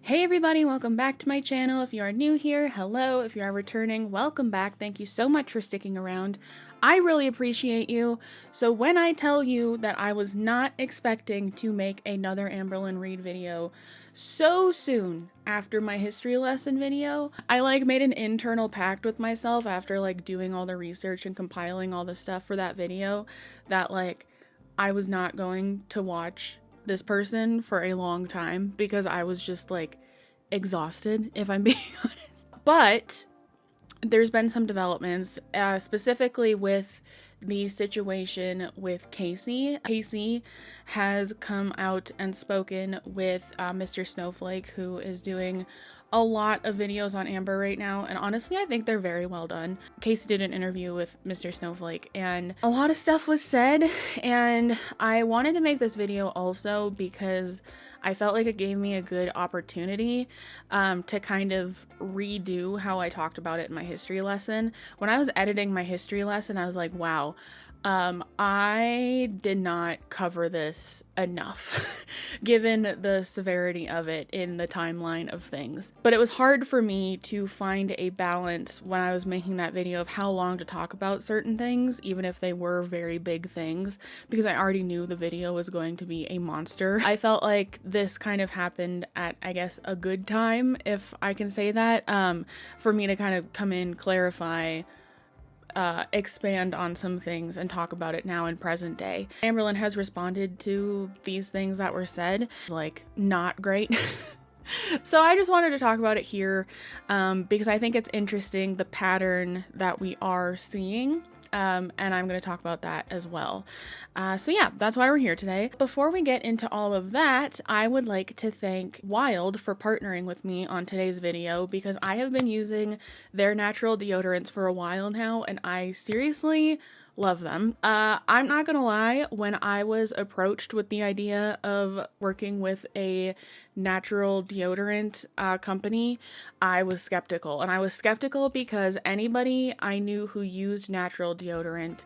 Hey everybody, welcome back to my channel. If you are new here, hello. If you are returning, welcome back. Thank you so much for sticking around. I really appreciate you. So when I tell you that I was not expecting to make another Amberlynn Reid video so soon after my history lesson video, I made an internal pact with myself after doing all the research and compiling all the stuff for that video that I was not going to watch this person for a long time because I was just exhausted, if I'm being honest. But there's been some developments, specifically with the situation with Casey. Casey has come out and spoken with Mr. Snowflake, who is doing a lot of videos on Amber right now, and honestly I think they're very well done. Casey did an interview with Mr. Snowflake and a lot of stuff was said, and I wanted to make this video also because I felt like it gave me a good opportunity to kind of redo how I talked about it in my history lesson. When I was editing my history lesson, I was like, wow, I did not cover this enough given the severity of it in the timeline of things. But it was hard for me to find a balance when I was making that video of how long to talk about certain things, even if they were very big things, because I already knew the video was going to be a monster. I felt like this kind of happened at, I guess, a good time, if I can say that, for me to kind of come in, clarify, expand on some things and talk about it now in present day. Amberlynn has responded to these things that were said, not great. So I just wanted to talk about it here because I think it's interesting, the pattern that we are seeing. And I'm going to talk about that as well. So yeah, that's why we're here today. Before we get into all of that, I would like to thank Wild for partnering with me on today's video because I have been using their natural deodorants for a while now, and I seriously love them. I'm not gonna lie, when I was approached with the idea of working with a natural deodorant company, I was skeptical. And I was skeptical because anybody I knew who used natural deodorant,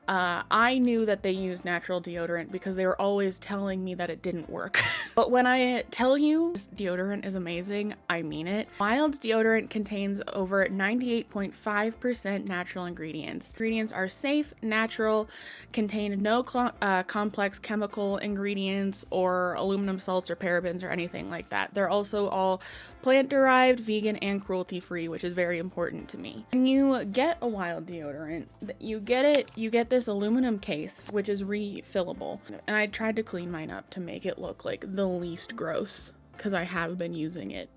I knew that they used natural deodorant because they were always telling me that it didn't work. But when I tell you this deodorant is amazing, I mean it. Wild's deodorant contains over 98.5% natural ingredients. Ingredients are safe, natural, contain no complex chemical ingredients or aluminum salts or parabens or anything like that. They're also all plant-derived, vegan, and cruelty-free, which is very important to me. When you get a Wild deodorant, you get this aluminum case, which is refillable. And I tried to clean mine up to make it look like the least gross, because I have been using it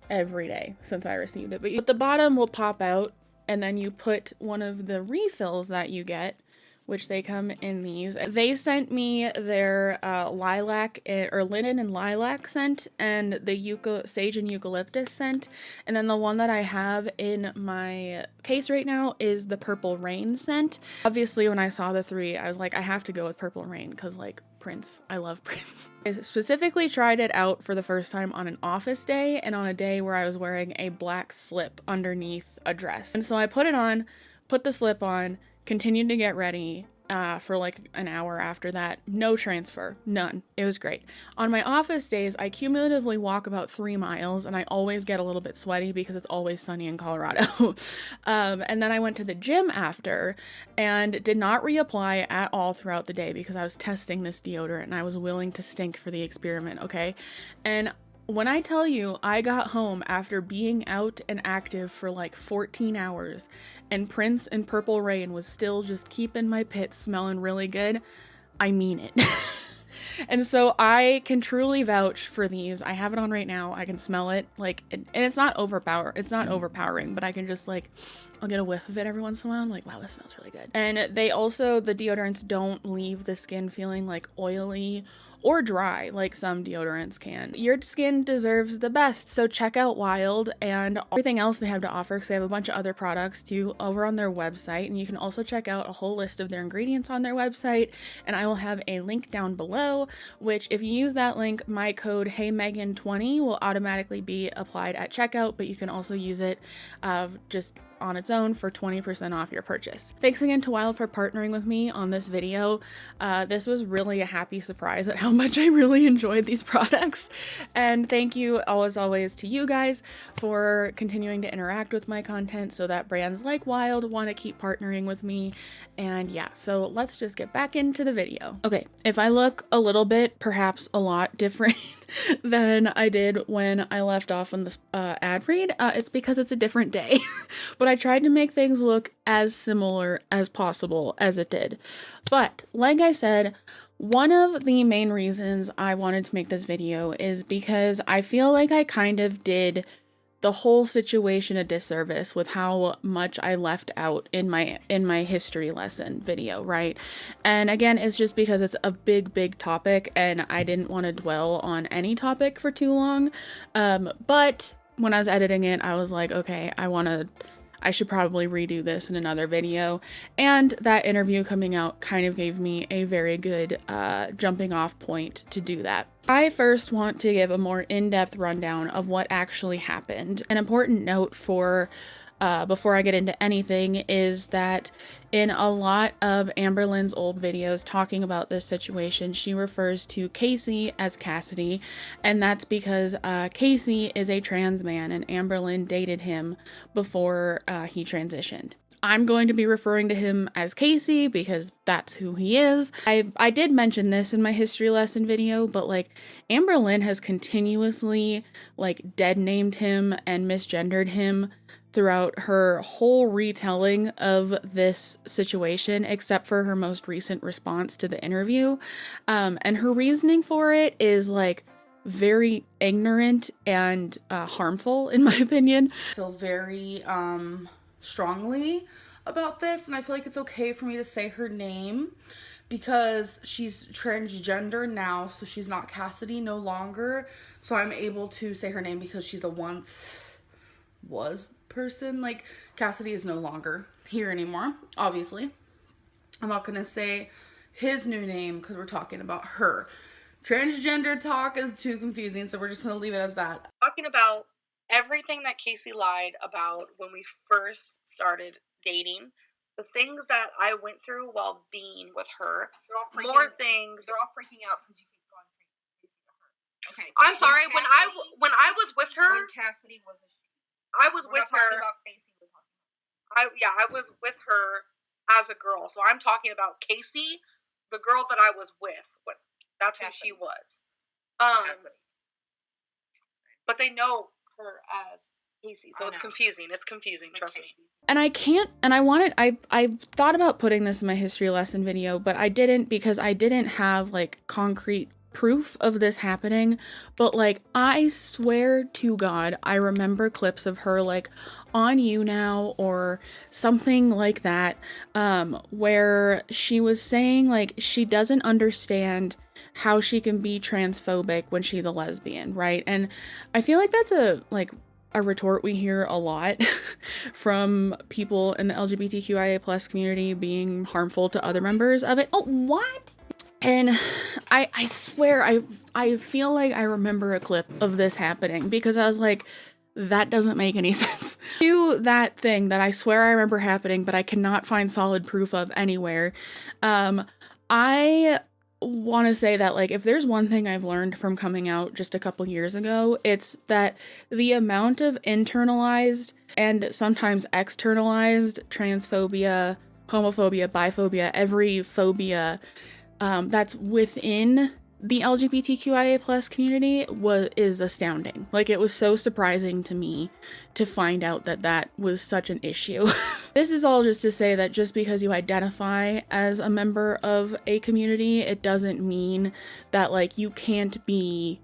every day since I received it. But the bottom will pop out, and then you put one of the refills that you get, which they come in these. They sent me their lilac or linen and lilac scent and the sage and eucalyptus scent. And then the one that I have in my case right now is the purple rain scent. Obviously, when I saw the three, I was like, I have to go with purple rain because Prince. I love Prince. I specifically tried it out for the first time on an office day and on a day where I was wearing a black slip underneath a dress. And so I put it on, put the slip on, continued to get ready for an hour after that. No transfer, none. It was great. On my office days, I cumulatively walk about 3 miles, and I always get a little bit sweaty because it's always sunny in Colorado. And then I went to the gym after and did not reapply at all throughout the day because I was testing this deodorant and I was willing to stink for the experiment, okay? And when I tell you I got home after being out and active for 14 hours and Prince and Purple Rain was still just keeping my pits smelling really good, I mean it. And so I can truly vouch for these. I have it on right now. I can smell it. And it's not overpowering, but I can just I'll get a whiff of it every once in a while. I'm like, wow, this smells really good. And they also, the deodorants don't leave the skin feeling oily or dry like some deodorants can. Your skin deserves the best, so check out Wild and everything else they have to offer because they have a bunch of other products too over on their website, and you can also check out a whole list of their ingredients on their website, and I will have a link down below, which if you use that link, my code HeyMegan20 will automatically be applied at checkout, but you can also use it just on its own for 20% off your purchase. Thanks again to Wild for partnering with me on this video. This was really a happy surprise at how much I really enjoyed these products. And thank you, as always, to you guys for continuing to interact with my content so that brands like Wild want to keep partnering with me. And yeah, so let's just get back into the video. Okay, if I look a little bit, perhaps a lot different than I did when I left off on this ad read, it's because it's a different day. But I tried to make things look as similar as possible as it did. But like I said, one of the main reasons I wanted to make this video is because I feel like I kind of did the whole situation a disservice with how much I left out in my history lesson video, right? And again, it's just because it's a big topic and I didn't want to dwell on any topic for too long. But when I was editing it, I was like, okay, I should probably redo this in another video. And that interview coming out kind of gave me a very good jumping off point to do that. I first want to give a more in-depth rundown of what actually happened. An important note for before I get into anything is that in a lot of Amberlynn's old videos talking about this situation, she refers to Casey as Cassidy, and that's because Casey is a trans man and Amberlynn dated him before he transitioned. I'm going to be referring to him as Casey because that's who he is. I did mention this in my history lesson video, but like Amberlynn has continuously like dead named him and misgendered him throughout her whole retelling of this situation, except for her most recent response to the interview. And her reasoning for it is like very ignorant and harmful, in my opinion. I feel very strongly about this, and I feel like it's okay for me to say her name because she's transgender now, so she's not Cassidy no longer, so I'm able to say her name because she's a once was person. Like, Cassidy is no longer here anymore, obviously. I'm not gonna say his new name because we're talking about her. Transgender talk is too confusing, so we're just gonna leave it as that. Talking about everything that Casey lied about when we first started dating, the things that I went through while being with her, more things. They're all freaking out because you keep calling Casey to her. Okay. I'm sorry. When I was with her, when Cassidy was a she. I was We're with not talking her. about Casey. We're talking I was with her as a girl, so I'm talking about Casey, the girl that I was with. That's who she was. Cassidy. But they know her as Casey, so I it's know. confusing. It's confusing. Trust me. And I thought about putting this in my history lesson video, but I didn't because I didn't have like concrete proof of this happening. But like, I swear to God, I remember clips of her like on You Now or something like that, where she was saying like she doesn't understand how she can be transphobic when she's a lesbian, right? And I feel like that's a retort we hear a lot from people in the LGBTQIA plus community being harmful to other members of it. Oh, what? And I swear, I feel like I remember a clip of this happening because I was like, that doesn't make any sense. Do that thing that I swear I remember happening, but I cannot find solid proof of anywhere. I want to say that like if there's one thing I've learned from coming out just a couple years ago, it's that the amount of internalized and sometimes externalized transphobia, homophobia, biphobia, every phobia that's within the LGBTQIA plus community is astounding. Like, it was so surprising to me to find out that that was such an issue. This is all just to say that just because you identify as a member of a community, it doesn't mean that like you can't be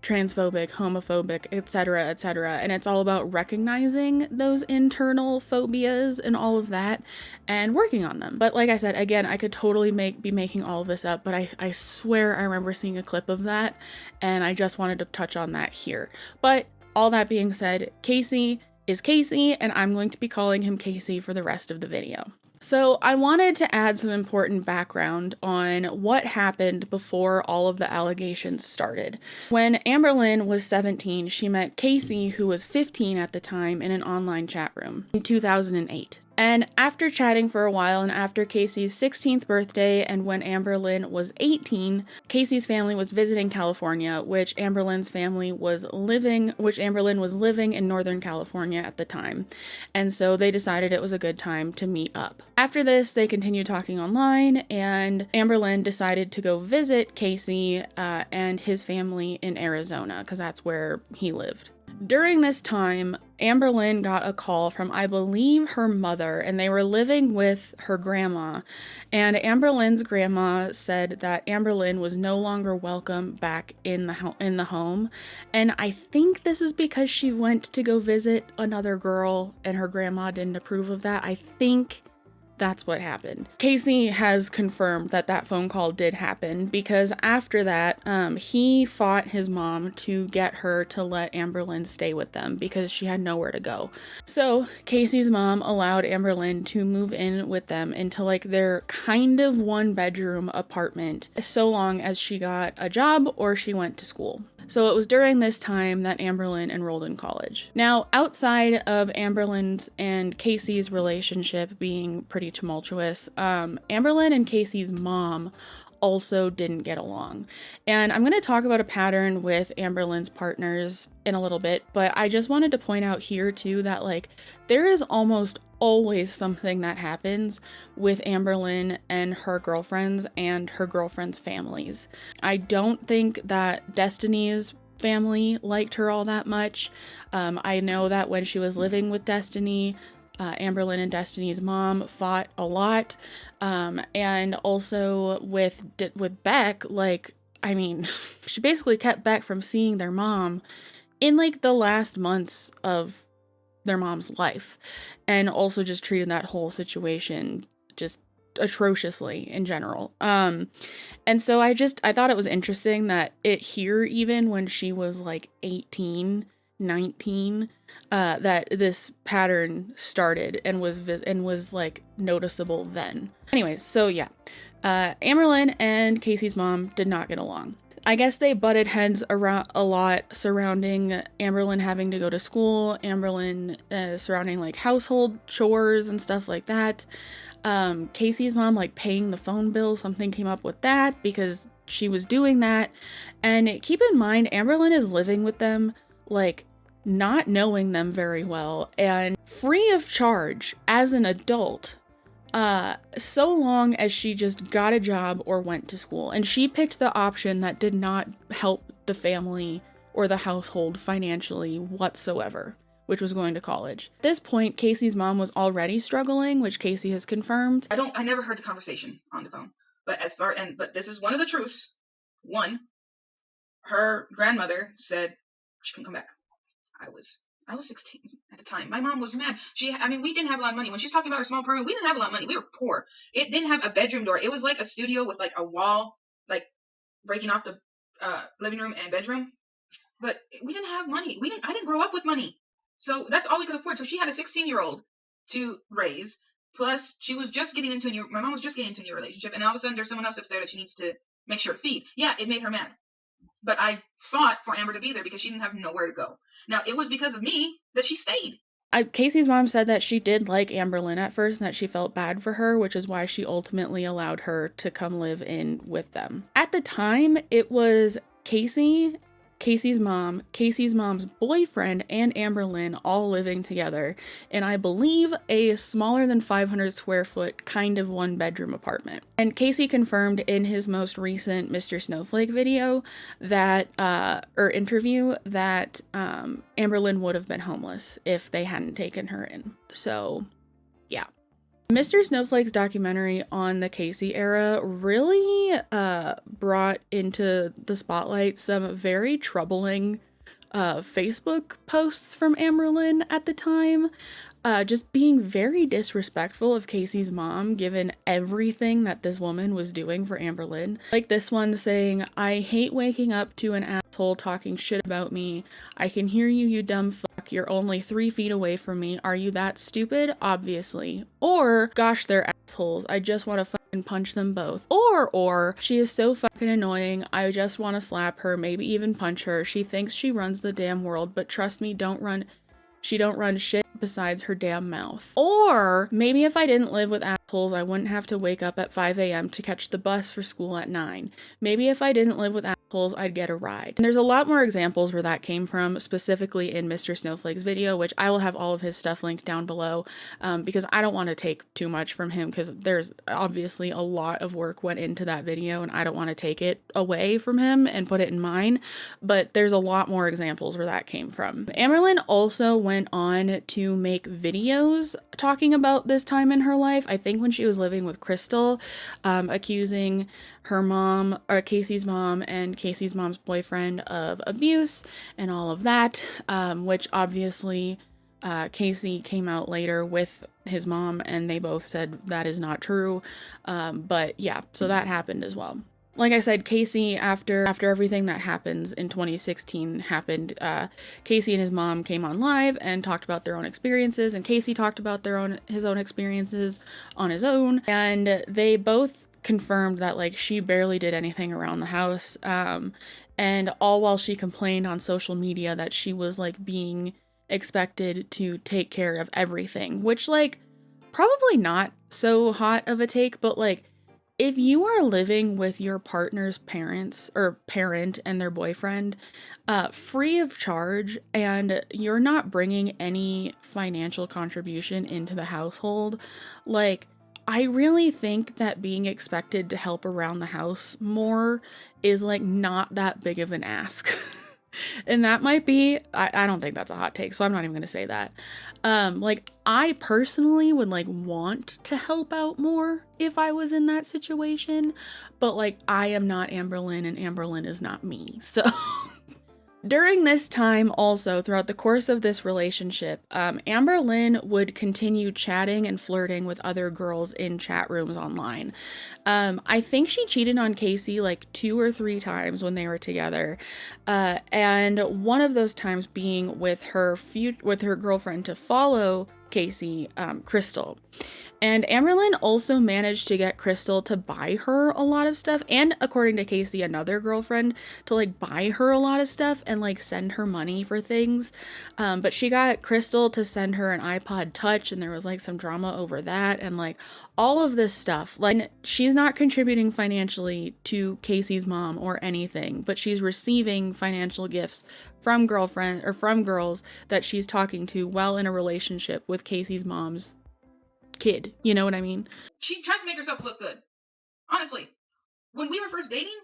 transphobic, homophobic, etc., etc. And it's all about recognizing those internal phobias and all of that and working on them. But like I said, again, I could totally be making all of this up, but I swear I remember seeing a clip of that, and I just wanted to touch on that here. But all that being said, Casey is Casey, and I'm going to be calling him Casey for the rest of the video. So I wanted to add some important background on what happened before all of the allegations started. When Amberlynn was 17, she met Casey, who was 15 at the time, in an online chat room in 2008. And after chatting for a while, and after Casey's 16th birthday, and when Amberlynn was 18, Casey's family was visiting California, which Amberlyn was living in Northern California at the time. And so they decided it was a good time to meet up. After this, they continued talking online, and Amberlynn decided to go visit Casey and his family in Arizona, because that's where he lived. During this time, Amberlynn got a call from, I believe, her mother, and they were living with her grandma. And Amberlynn's grandma said that Amberlynn was no longer welcome back in the home. And I think this is because she went to go visit another girl, and her grandma didn't approve of that. I think that's what happened. Casey has confirmed that that phone call did happen, because after that, he fought his mom to get her to let Amberlynn stay with them because she had nowhere to go. So Casey's mom allowed Amberlynn to move in with them into like their kind of 1-bedroom apartment, so long as she got a job or she went to school. So it was during this time that Amberlynn enrolled in college. Now, outside of Amberlynn's and Casey's relationship being pretty tumultuous, Amberlynn and Casey's mom also didn't get along. And I'm going to talk about a pattern with Amberlynn's partners in a little bit, but I just wanted to point out here too that like there is almost always something that happens with Amberlynn and her girlfriends and her girlfriends' families. I don't think that Destiny's family liked her all that much. I know that when she was living with Destiny, Amberlynn and Destiny's mom fought a lot. And also with Beck, like, I mean, she basically kept Beck from seeing their mom in like the last months of their mom's life, and also just treated that whole situation just atrociously in general. And so I thought it was interesting that even when she was like 18, 19, that this pattern started and was like noticeable then. Anyways, so yeah, Amberlynn and Casey's mom did not get along. I guess they butted heads around a lot surrounding Amberlynn having to go to school, Amberlynn surrounding like household chores and stuff like that. Casey's mom like paying the phone bill, something came up with that because she was doing that. And keep in mind, Amberlynn is living with them, like not knowing them very well and free of charge as an adult. So long as she just got a job or went to school. And she picked the option that did not help the family or the household financially whatsoever, which was going to college. At this point, Casey's mom was already struggling, which Casey has confirmed. I never heard the conversation on the phone, but but this is one of the truths. One, her grandmother said she couldn't come back. I was 16 at the time. My mom was mad. We didn't have a lot of money. When she's talking about her small apartment, we didn't have a lot of money. We were poor. It didn't have a bedroom door. It was like a studio with like a wall, like breaking off the living room and bedroom. But we didn't have money. I didn't grow up with money. So that's all we could afford. So she had a 16-year-old to raise. Plus, my mom was just getting into a new relationship. And all of a sudden, there's someone else that's there that she needs to make sure to feed. Yeah, it made her mad. But I fought for Amber to be there because she didn't have nowhere to go. Now, it was because of me that she stayed. Casey's mom said that she did like Amberlynn at first and that she felt bad for her, which is why she ultimately allowed her to come live in with them. At the time, it was Casey's mom, Casey's mom's boyfriend, and Amberlynn all living together in, I believe, a smaller than 500 square foot kind of 1-bedroom apartment. And Casey confirmed in his most recent Mr. Snowflake video interview that Amberlynn would have been homeless if they hadn't taken her in. So, yeah. Mr. Snowflake's documentary on the Casey era really brought into the spotlight some very troubling Facebook posts from Amberlynn at the time. just being very disrespectful of Casey's mom, given everything that this woman was doing for Amberlynn. Like this one saying, I hate waking up to an asshole talking shit about me. I can hear you, you dumb fuck. You're only 3 feet away from me. Are you that stupid? Obviously. Or, gosh, they're assholes. I just want to fucking punch them both. Or, she is so fucking annoying. I just want to slap her, maybe even punch her. She thinks she runs the damn world, but trust me, she don't run shit besides her damn mouth. Or maybe if I didn't live with assholes, I wouldn't have to wake up at 5 a.m. to catch the bus for school at 9. Maybe if I didn't live with assholes, I'd get a ride. And there's a lot more examples where that came from, specifically in Mr. Snowflake's video, which I will have all of his stuff linked down below, because I don't want to take too much from him, because there's obviously a lot of work went into that video, and I don't want to take it away from him and put it in mine, but there's a lot more examples where that came from. Amberlynn also went on to make videos talking about this time in her life, I think when she was living with Crystal, accusing her mom, or Casey's mom, and Casey's mom's boyfriend of abuse and all of that, which obviously Casey came out later with his mom and they both said that is not true, but yeah, so that happened as well. Like I said, Casey, after everything that happens in 2016 happened, Casey and his mom came on live and talked about their own experiences, and Casey talked about his own experiences on his own, and they both confirmed that, like, she barely did anything around the house, and all while she complained on social media that she was, like, being expected to take care of everything, which, like, probably not so hot of a take, but, like, if you are living with your partner's parents or parent and their boyfriend, free of charge, and you're not bringing any financial contribution into the household, like, I really think that being expected to help around the house more is, like, not that big of an ask. And that might be, I don't think that's a hot take, so I'm not even gonna say that. Like, I personally would, like, want to help out more if I was in that situation, but, like, I am not Amberlynn and Amberlynn is not me, so. During this time also, throughout the course of this relationship, Amberlynn would continue chatting and flirting with other girls in chat rooms online. I think she cheated on Casey like 2 or 3 times when they were together, and one of those times being with her girlfriend to follow Casey, Crystal. And Amberlynn also managed to get Crystal to buy her a lot of stuff, and according to Casey, another girlfriend, to, like, buy her a lot of stuff and, like, send her money for things. But she got Crystal to send her an iPod Touch, and there was, like, some drama over that, and, like, all of this stuff. Like, she's not contributing financially to Casey's mom or anything, but she's receiving financial gifts from girls that she's talking to while in a relationship with Casey's mom's kid, you know what I mean? She tries to make herself look good. Honestly, when we were first dating,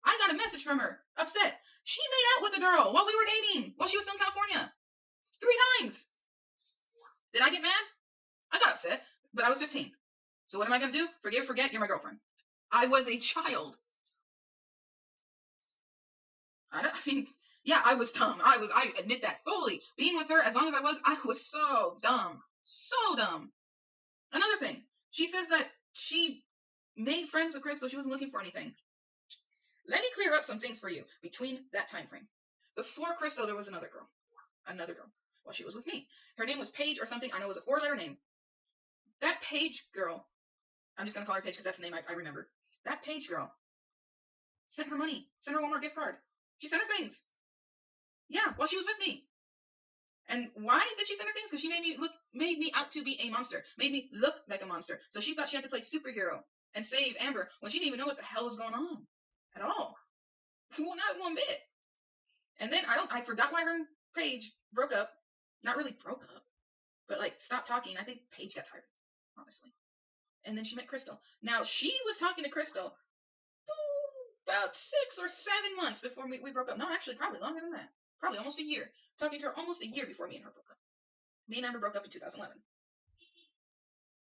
I got a message from her, upset. She made out with a girl while we were dating, while she was still in California. 3 times. Did I get mad? I got upset, but I was 15. So what am I going to do? Forgive, forget, you're my girlfriend. I was a child. I mean, yeah, I was dumb. I admit that fully. Being with her, as long as I was so dumb. So dumb. Another thing, she says that she made friends with Crystal. She wasn't looking for anything. Let me clear up some things for you between that time frame. Before Crystal, there was another girl. While she was with me. Her name was Paige or something. I know it was a 4-letter name. That Paige girl, I'm just going to call her Paige because that's the name I remember. That Paige girl sent her money. Sent her one more gift card. She sent her things. Yeah, while she was with me. And why did she send her things? Because she made me out to be a monster. Made me look like a monster. So she thought she had to play superhero and save Amber when she didn't even know what the hell was going on at all. Well, not one bit. And then I forgot why her and Paige broke up. Not really broke up, but, like, stopped talking. I think Paige got tired, honestly. And then she met Crystal. Now, she was talking to Crystal about 6 or 7 months before we broke up. No, actually, probably longer than that. Probably almost a year. Talking to her almost a year before me and her broke up. Me and Amber broke up in 2011.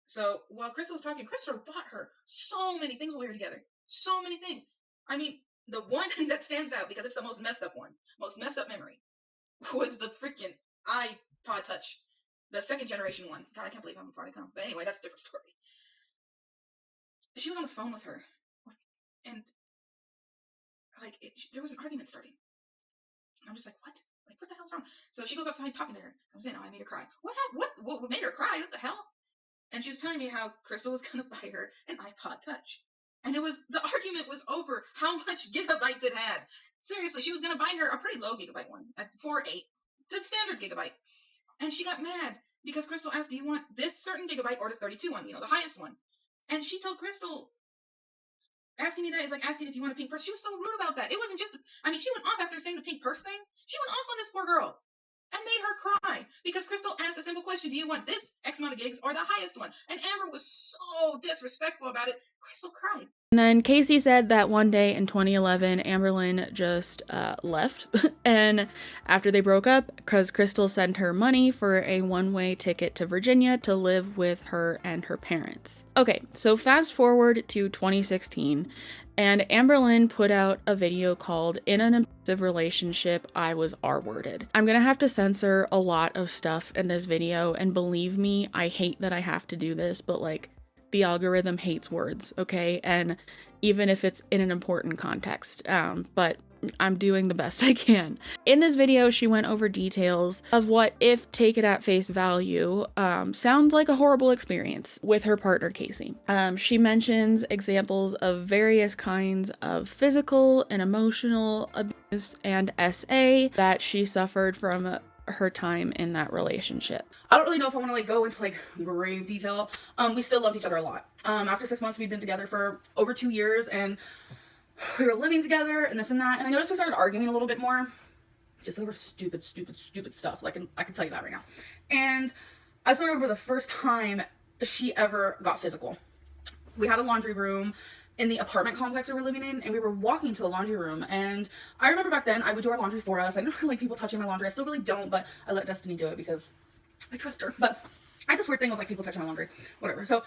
So while Crystal was talking, Crystal bought her so many things while we were together. So many things. I mean, the one that stands out, because it's the most messed up one, most messed up memory, was the freaking iPod Touch. the second generation one. God, I can't believe how far to come. But anyway, that's a different story. She was on the phone with her, and like there was an argument starting. And I'm just like, what? Like, what the hell's wrong? So she goes outside talking to her. Comes in. Oh, I made her cry. What happened? What made her cry? What the hell? And she was telling me how Crystal was gonna buy her an iPod Touch. And the argument was over how much gigabytes it had. Seriously, she was gonna buy her a pretty low gigabyte one at 4.8, the standard gigabyte. And she got mad because Crystal asked, do you want this certain gigabyte or the 32 one, the highest one? And she told Crystal, asking me that is like asking if you want a pink purse. She was so rude about that. It wasn't just, she went off after saying the pink purse thing. She went off on this poor girl and made her cry because Crystal asked a simple question: do you want this X amount of gigs or the highest one? And Amber was so disrespectful about it. Crystal cried. And then Casey said that one day in 2011, Amberlynn just left. And after they broke up, because Crystal sent her money for a one-way ticket to Virginia to live with her and her parents. Okay, so fast forward to 2016, and Amberlynn put out a video called "In an Abusive Relationship, I Was R-worded." I'm gonna have to censor a lot of stuff in this video, and believe me, I hate that I have to do this, but like, the algorithm hates words, okay? And even if it's in an important context, but I'm doing the best I can. In this video, she went over details of what, if taken at face value, sounds like a horrible experience with her partner, Casey. She mentions examples of various kinds of physical and emotional abuse and SA that she suffered from her time in that relationship. I don't really know if I want to like go into like grave detail. We still loved each other a lot. After 6 months, we'd been together for over 2 years, and we were living together and this and that. And I noticed we started arguing a little bit more, just over stupid stuff. Like, I can tell you that right now. And I still remember the first time she ever got physical. We had a laundry room in the apartment complex we were living in, and we were walking to the laundry room, and I remember back then I would do our laundry for us. I don't really like people touching my laundry. I still really don't, but I let Destiny do it because I trust her. But I had this weird thing with like people touching my laundry, whatever. So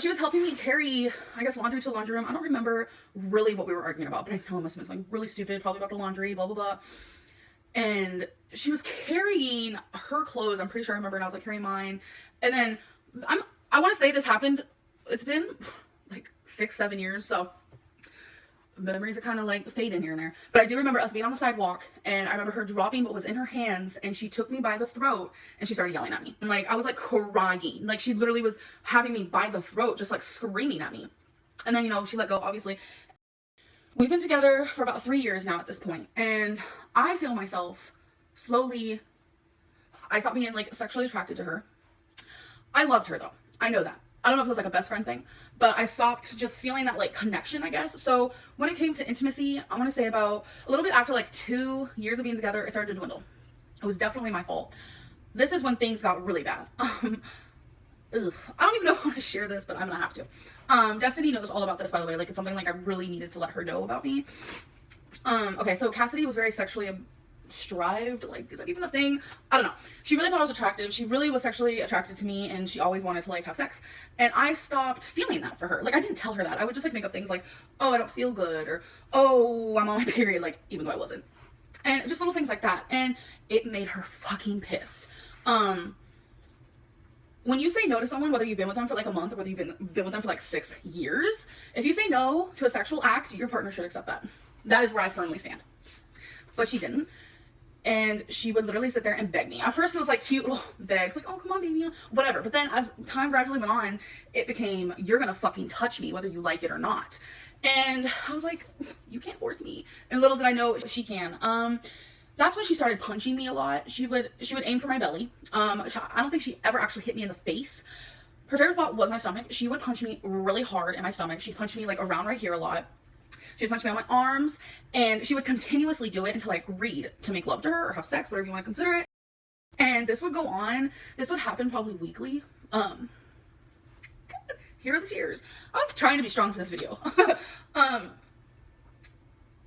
she was helping me carry, I guess, laundry to the laundry room. I don't remember really what we were arguing about, but I know it must have been something really stupid, probably about the laundry, blah blah blah. And she was carrying her clothes, I'm pretty sure I remember, and I was like carrying mine. And then I want to say this happened, it's been like 6-7 years, so memories are kind of like fading here and there. But I do remember us being on the sidewalk, and I remember her dropping what was in her hands, and she took me by the throat and she started yelling at me. And like, I was like crying. Like, she literally was having me by the throat, just like screaming at me. And then, she let go, obviously. We've been together for about 3 years now at this point, and I feel myself slowly, I stopped being like sexually attracted to her. I loved her though. I know that. I don't know if it was like a best friend thing, but I stopped just feeling that like connection, I guess. So when it came to intimacy, I want to say about a little bit after like 2 years of being together, it started to dwindle. It was definitely my fault. This is when things got really bad. I don't even know how to share this, but I'm gonna have to. Destiny knows all about this, by the way. Like, it's something like I really needed to let her know about me. Okay, so Cassidy was very sexually strived, like, is that even a thing? I don't know. She really thought I was attractive. She really was sexually attracted to me, and she always wanted to like have sex. And I stopped feeling that for her. Like, I didn't tell her that. I would just like make up things like, oh, I don't feel good, or oh, I'm on my period, like, even though I wasn't. And just little things like that. And it made her fucking pissed. When you say no to someone, whether you've been with them for like a month or whether you've been with them for like 6 years, if you say no to a sexual act, your partner should accept that. That is where I firmly stand. But she didn't. And she would literally sit there and beg me. At first it was like cute little begs, like, oh, come on, baby, whatever. But then as time gradually went on, it became, you're gonna fucking touch me whether you like it or not. And I was like, you can't force me. And little did I know she can. That's when she started punching me a lot. She would aim for my belly. I don't think she ever actually hit me in the face. Her favorite spot was my stomach. She would punch me really hard in my stomach. She punched me like around right here a lot. She would punch me on my arms, and she would continuously do it until I agreed to make love to her or have sex, whatever you want to consider it. And this would go on. This would happen probably weekly. Here are the tears. I was trying to be strong for this video.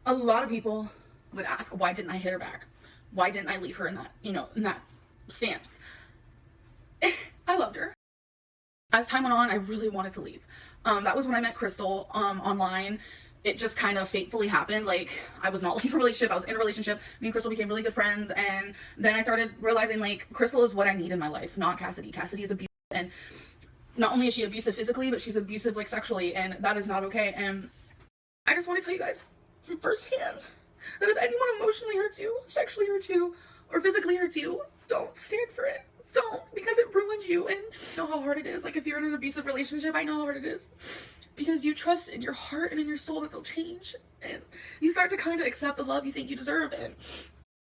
A lot of people would ask, why didn't I hit her back? Why didn't I leave her in that, in that stance? I loved her. As time went on, I really wanted to leave. That was when I met Crystal online. it just kind of fatefully happened. Like, I was not leaving a relationship, I was in a relationship. Me and Crystal became really good friends, and then I started realizing, like, Crystal is what I need in my life, not Cassidy. Cassidy is abusive, and not only is she abusive physically, but she's abusive, like, sexually, and that is not okay. And I just want to tell you guys from firsthand that if anyone emotionally hurts you, sexually hurts you, or physically hurts you, don't stand for it. Don't, because it ruins you. And I know how hard it is. Like, if you're in an abusive relationship, I know how hard it is. Because you trust in your heart and in your soul that they'll change, and you start to kind of accept the love you think you deserve. And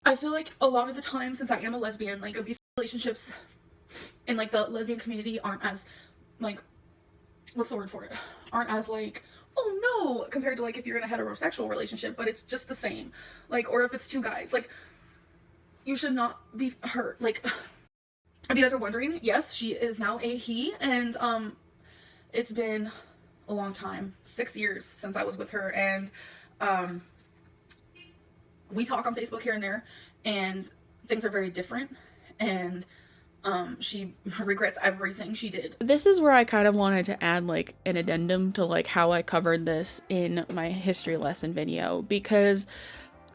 I feel like a lot of the time, since I am a lesbian, like, abusive relationships in, like, the lesbian community aren't as, like, what's the word for it? Aren't as, like, oh no, compared to, like, if you're in a heterosexual relationship, but it's just the same. Like, or if it's two guys, like, you should not be hurt. Like, if you guys are wondering, yes, she is now a he, and it's been a long time, 6 years since I was with her, and we talk on Facebook here and there, and things are very different, and she regrets everything she did. This is where I kind of wanted to add, like, an addendum to, like, how I covered this in my history lesson video, because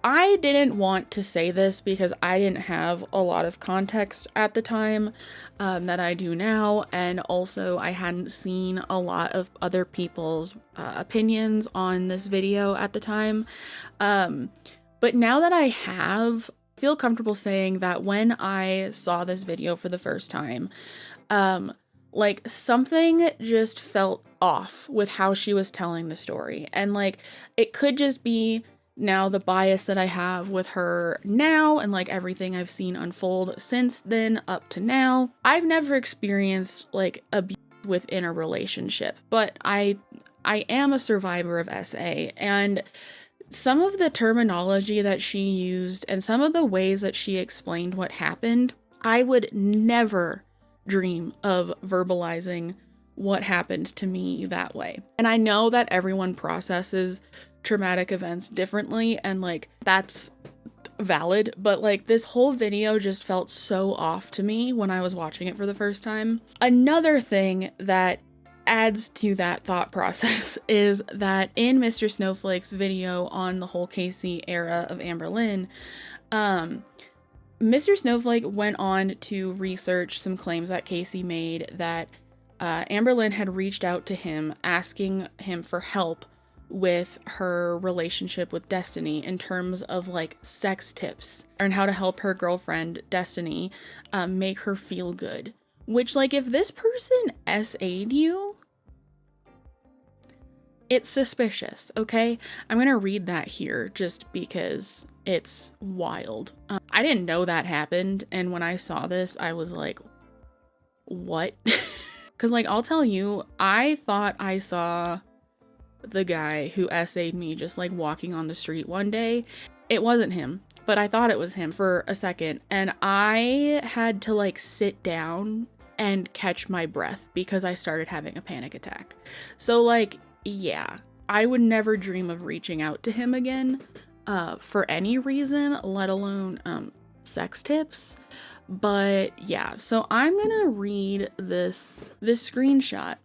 I didn't want to say this because I didn't have a lot of context at the time that I do now, and also I hadn't seen a lot of other people's opinions on this video at the time. But now that I have, I feel comfortable saying that when I saw this video for the first time, like, something just felt off with how she was telling the story. And, like, it could just be now the bias that I have with her now, and, like, everything I've seen unfold since then up to now. I've never experienced, like, abuse within a relationship, but I am a survivor of SA, and some of the terminology that she used and some of the ways that she explained what happened, I would never dream of verbalizing what happened to me that way. And I know that everyone processes traumatic events differently, and, like, that's valid, but, like, this whole video just felt so off to me when I was watching it for the first time. Another thing that adds to that thought process is that in Mr. Snowflake's video on the whole Casey era of Amberlynn, Mr. Snowflake went on to research some claims that Casey made that Amberlynn had reached out to him asking him for help with her relationship with Destiny in terms of, like, sex tips and how to help her girlfriend Destiny make her feel good. Which, like, if this person SA'd you, it's suspicious, okay? I'm gonna read that here just because it's wild. I didn't know that happened, and when I saw this, I was like, what? Because, like, I'll tell you, I thought I saw the guy who SA'd me just, like, walking on the street one day. It wasn't him, but I thought it was him for a second, and I had to, like, sit down and catch my breath because I started having a panic attack. So, like, yeah, I would never dream of reaching out to him again for any reason, let alone sex tips. But yeah, so I'm gonna read this screenshot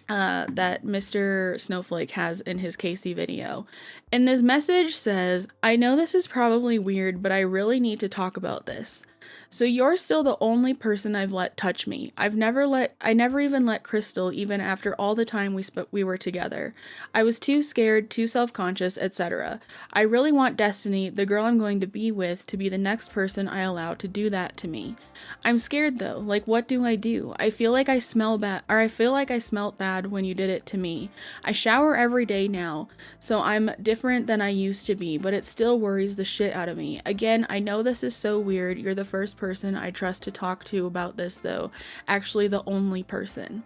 that Mr. Snowflake has in his Casey video. And this message says, "I know this is probably weird, but I really need to talk about this. So you're still the only person I've let touch me. I never even let Crystal, even after all the time we were together. I was too scared, too self-conscious, etc. I really want Destiny, the girl I'm going to be with, to be the next person I allow to do that to me. I'm scared though. Like, what do? I feel like I smell bad, or I feel like I smelt bad when you did it to me. I shower every day now, so I'm different than I used to be, but it still worries the shit out of me. Again, I know this is so weird. You're the first person I trust to talk to about this, though. Actually, the only person."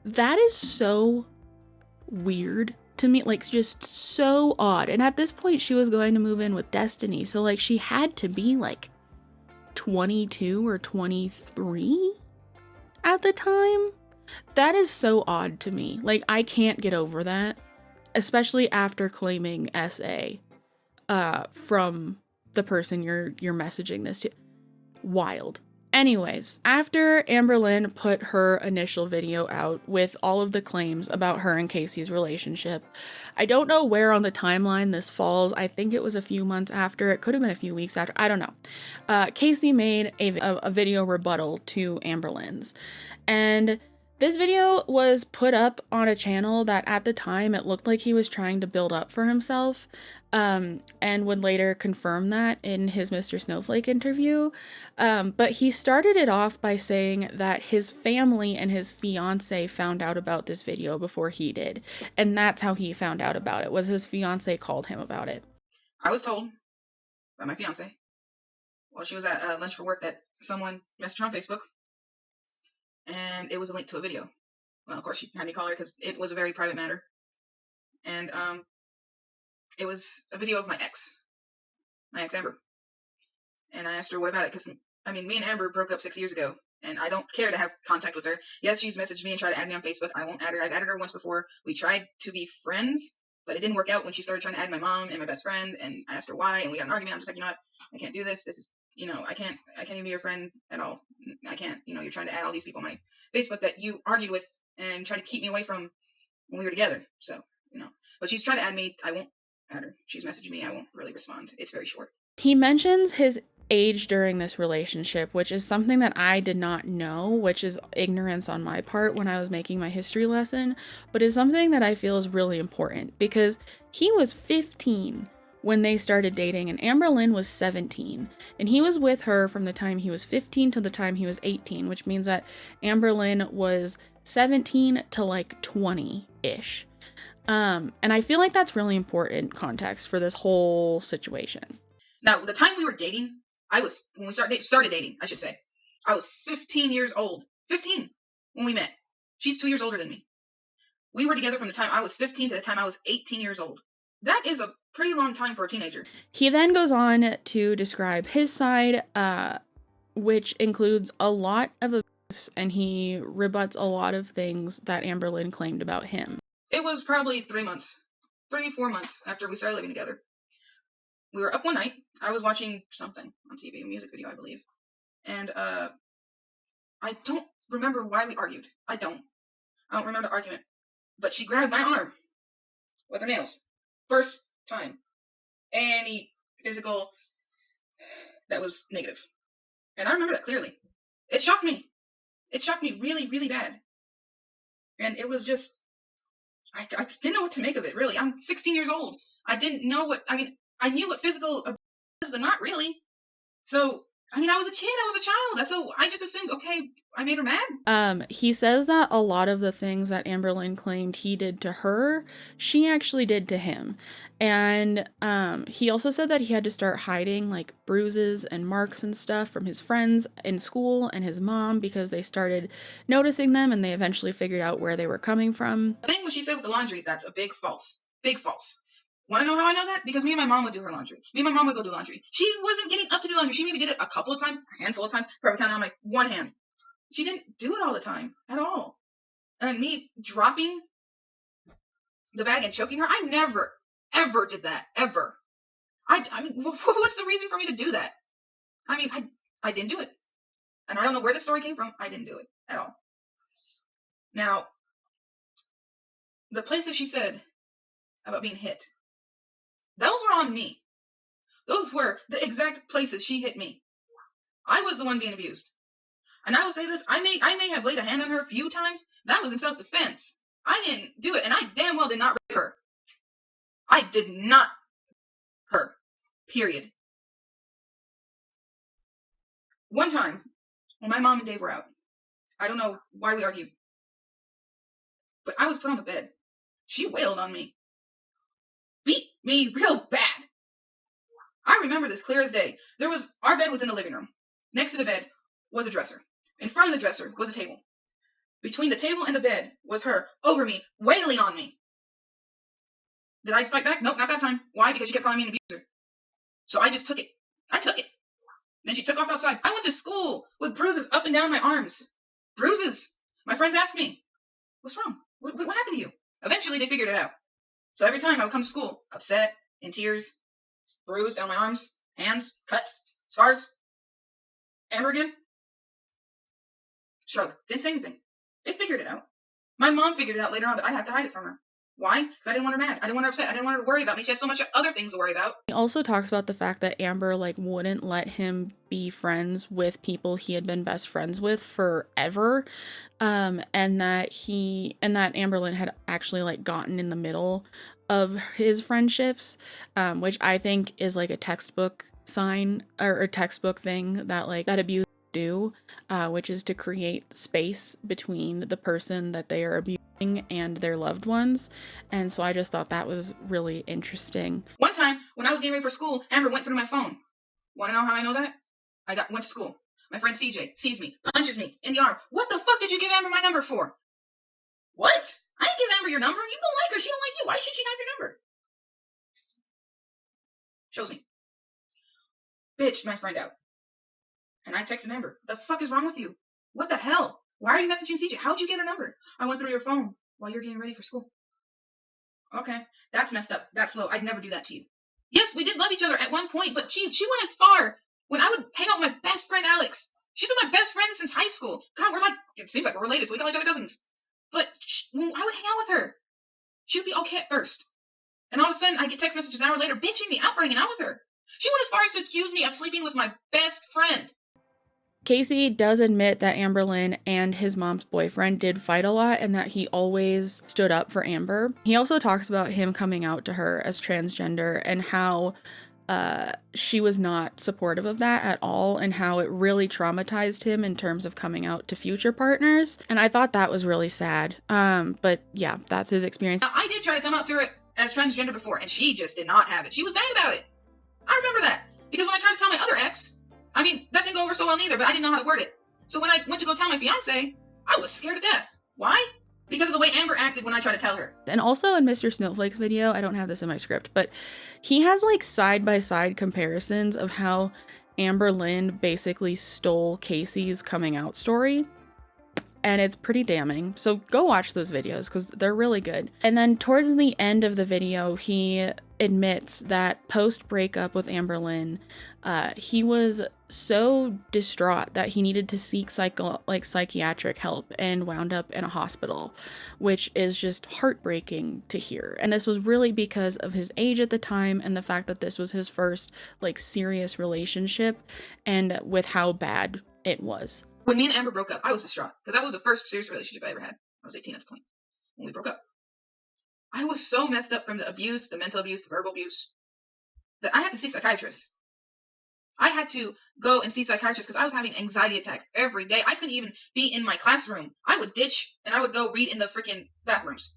That is so weird to me, like, just so odd. And at this point, she was going to move in with Destiny, so, like, she had to be, like, 22 or 23 at the time. That is so odd to me. Like, I can't get over that, especially after claiming SA from the person you're messaging this to. Wild. Anyways, after Amberlynn put her initial video out with all of the claims about her and Casey's relationship, I don't know where on the timeline this falls. I think it was a few months after. It could have been a few weeks after. I don't know. Casey made a video rebuttal to Amberlynn's. And this video was put up on a channel that at the time it looked like he was trying to build up for himself, and would later confirm that in his Mr. Snowflake interview. But he started it off by saying that his family and his fiance found out about this video before he did. And that's how he found out about it, was his fiance called him about it. I was told by my fiance while she was at lunch for work that someone messaged her on Facebook, and it was a link to a video. Well, of course, she had me call her because it was a very private matter. And it was a video of my ex Amber. And I asked her what about it, because, I mean, me and Amber broke up 6 years ago, and I don't care to have contact with her. Yes, she's messaged me and tried to add me on Facebook. I won't add her. I've added her once before. We tried to be friends, but it didn't work out when she started trying to add my mom and my best friend, and I asked her why, and we got an argument. I'm just like, you know what? I can't do this. This is, I can't even be your friend at all. I can't, you're trying to add all these people on my Facebook that you argued with and try to keep me away from when we were together. So, but she's trying to add me. I won't add her. She's messaged me. I won't really respond. It's very short. He mentions his age during this relationship, which is something that I did not know, which is ignorance on my part when I was making my history lesson, but is something that I feel is really important, because he was 15 when they started dating and Amberlynn was 17, and he was with her from the time he was 15 to the time he was 18, which means that Amberlynn was 17 to like 20-ish. And I feel like that's really important context for this whole situation. Now, the time we were dating, when we started dating, I should say, I was 15 years old. 15 when we met. She's 2 years older than me. We were together from the time I was 15 to the time I was 18 years old. That is a pretty long time for a teenager. He then goes on to describe his side, which includes a lot of abuse, and he rebuts a lot of things that Amberlynn claimed about him. It was probably 4 months after we started living together. We were up one night. I was watching something on TV, a music video, I believe. And I don't remember why we argued. I don't remember the argument. But she grabbed my arm with her nails. First time. Any physical that was negative. And I remember that clearly. It shocked me. It shocked me really, really bad. And it was just, I didn't know what to make of it, really. I'm 16 years old. I didn't know I knew what physical abuse was, but not really. So, I was a kid. I was a child. So I just assumed, okay, I made her mad. He says that a lot of the things that Amberlynn claimed he did to her, she actually did to him. And he also said that he had to start hiding like bruises and marks and stuff from his friends in school and his mom, because they started noticing them and they eventually figured out where they were coming from. The thing what she said with the laundry, that's a big false. Big false. Want to know how I know that? Because me and my mom would do her laundry. Me and my mom would go do laundry. She wasn't getting up to do laundry. She maybe did it a couple of times, a handful of times, probably counting on my one hand. She didn't do it all the time, at all. And me dropping the bag and choking her, I never, ever did that, ever. What's the reason for me to do that? I didn't do it. And I don't know where the story came from. I didn't do it, at all. Now, the places she said about being hit, those were on me. Those were the exact places she hit me. I was the one being abused. And I will say this, I may have laid a hand on her a few times. That was in self-defense. I didn't do it, and I damn well did not rape her. I did not rape her. Period. One time, when my mom and Dave were out, I don't know why we argued, but I was put on the bed. She wailed on me. Beat me real bad. I remember this clear as day. Our bed was in the living room. Next to the bed was a dresser. In front of the dresser was a table. Between the table and the bed was her, over me, wailing on me. Did I fight back? Nope, not that time. Why? Because she kept calling me an abuser. So I just took it. I took it. Then she took off outside. I went to school with bruises up and down my arms. Bruises. My friends asked me, what's wrong? What happened to you? Eventually they figured it out. So every time I would come to school, upset, in tears, bruised down my arms, hands, cuts, scars. Amber again? Shrug. Didn't say anything. They figured it out. My mom figured it out later on, but I had to hide it from her. Why? Because I didn't want her mad. I didn't want her upset. I didn't want her to worry about me. She had so much other things to worry about. He also talks about the fact that Amber like wouldn't let him be friends with people he had been best friends with forever, and that Amberlynn had actually like gotten in the middle of his friendships, which I think is like a textbook sign or a textbook thing that like that abuse do, which is to create space between the person that they are abusing and their loved ones. And so I just thought that was really interesting. One time when I was getting ready for school, Amber went through my phone. Want to know how I know that? Went to school. My friend CJ sees me, punches me in the arm. What the fuck did you give Amber my number for? What? I didn't give Amber your number. You don't like her. She don't like you. Why should she have your number? Shows me. Bitch, my friend out. And I texted Amber. The fuck is wrong with you? What the hell? Why are you messaging CJ? How'd you get her number? I went through your phone while you're getting ready for school. Okay, that's messed up. That's low. I'd never do that to you. Yes, we did love each other at one point, but geez, she went as far when I would hang out with my best friend Alex. She's been my best friend since high school. God, it seems like we're related, so we got like other cousins. But when I would hang out with her, she would be okay at first. And all of a sudden, I get text messages an hour later bitching me out for hanging out with her. She went as far as to accuse me of sleeping with my best friend. Casey does admit that Amberlynn and his mom's boyfriend did fight a lot and that he always stood up for Amber. He also talks about him coming out to her as transgender and how she was not supportive of that at all and how it really traumatized him in terms of coming out to future partners. And I thought that was really sad. But yeah, that's his experience. Now, I did try to come out to her as transgender before, and she just did not have it. She was mad about it. I remember that. Because when I tried to tell my other ex, I mean, that didn't go over so well neither, but I didn't know how to word it. So when I went to go tell my fiance, I was scared to death. Why? Because of the way Amber acted when I tried to tell her. And also in Mr. Snowflake's video, I don't have this in my script, but he has like side-by-side comparisons of how Amberlynn basically stole Casey's coming out story. And it's pretty damning. So go watch those videos because they're really good. And then towards the end of the video, he admits that post breakup with Amberlynn, he was so distraught that he needed to seek psychiatric help and wound up in a hospital, which is just heartbreaking to hear. And this was really because of his age at the time and the fact that this was his first like serious relationship and with how bad it was. When me and Amber broke up, I was distraught because that was the first serious relationship I ever had. I was 18 at the point when we broke up. I was so messed up from the abuse, the mental abuse, the verbal abuse, that I had to see psychiatrists. I had to go and see psychiatrists because I was having anxiety attacks every day. I couldn't even be in my classroom. I would ditch and I would go read in the freaking bathrooms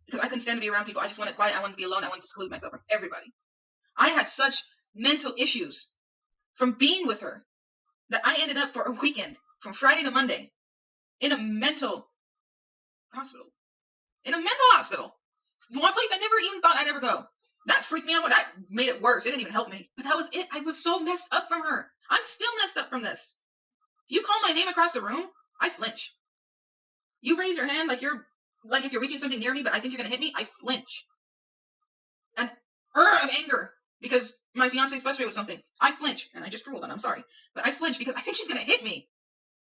because I couldn't stand to be around people. I just wanted quiet. I wanted to be alone. I wanted to seclude myself from everybody. I had such mental issues from being with her that I ended up for a weekend from Friday to Monday in a mental hospital. In a mental hospital. One place I never even thought I'd ever go. That freaked me out. That made it worse. It didn't even help me. But that was it. I was so messed up from her. I'm still messed up from this. If you call my name across the room, I flinch. You raise your hand like if you're reaching something near me, but I think you're going to hit me, I flinch. An of anger because my fiance is frustrated with something. I flinch. And I just drooled and I'm sorry. But I flinch because I think she's going to hit me.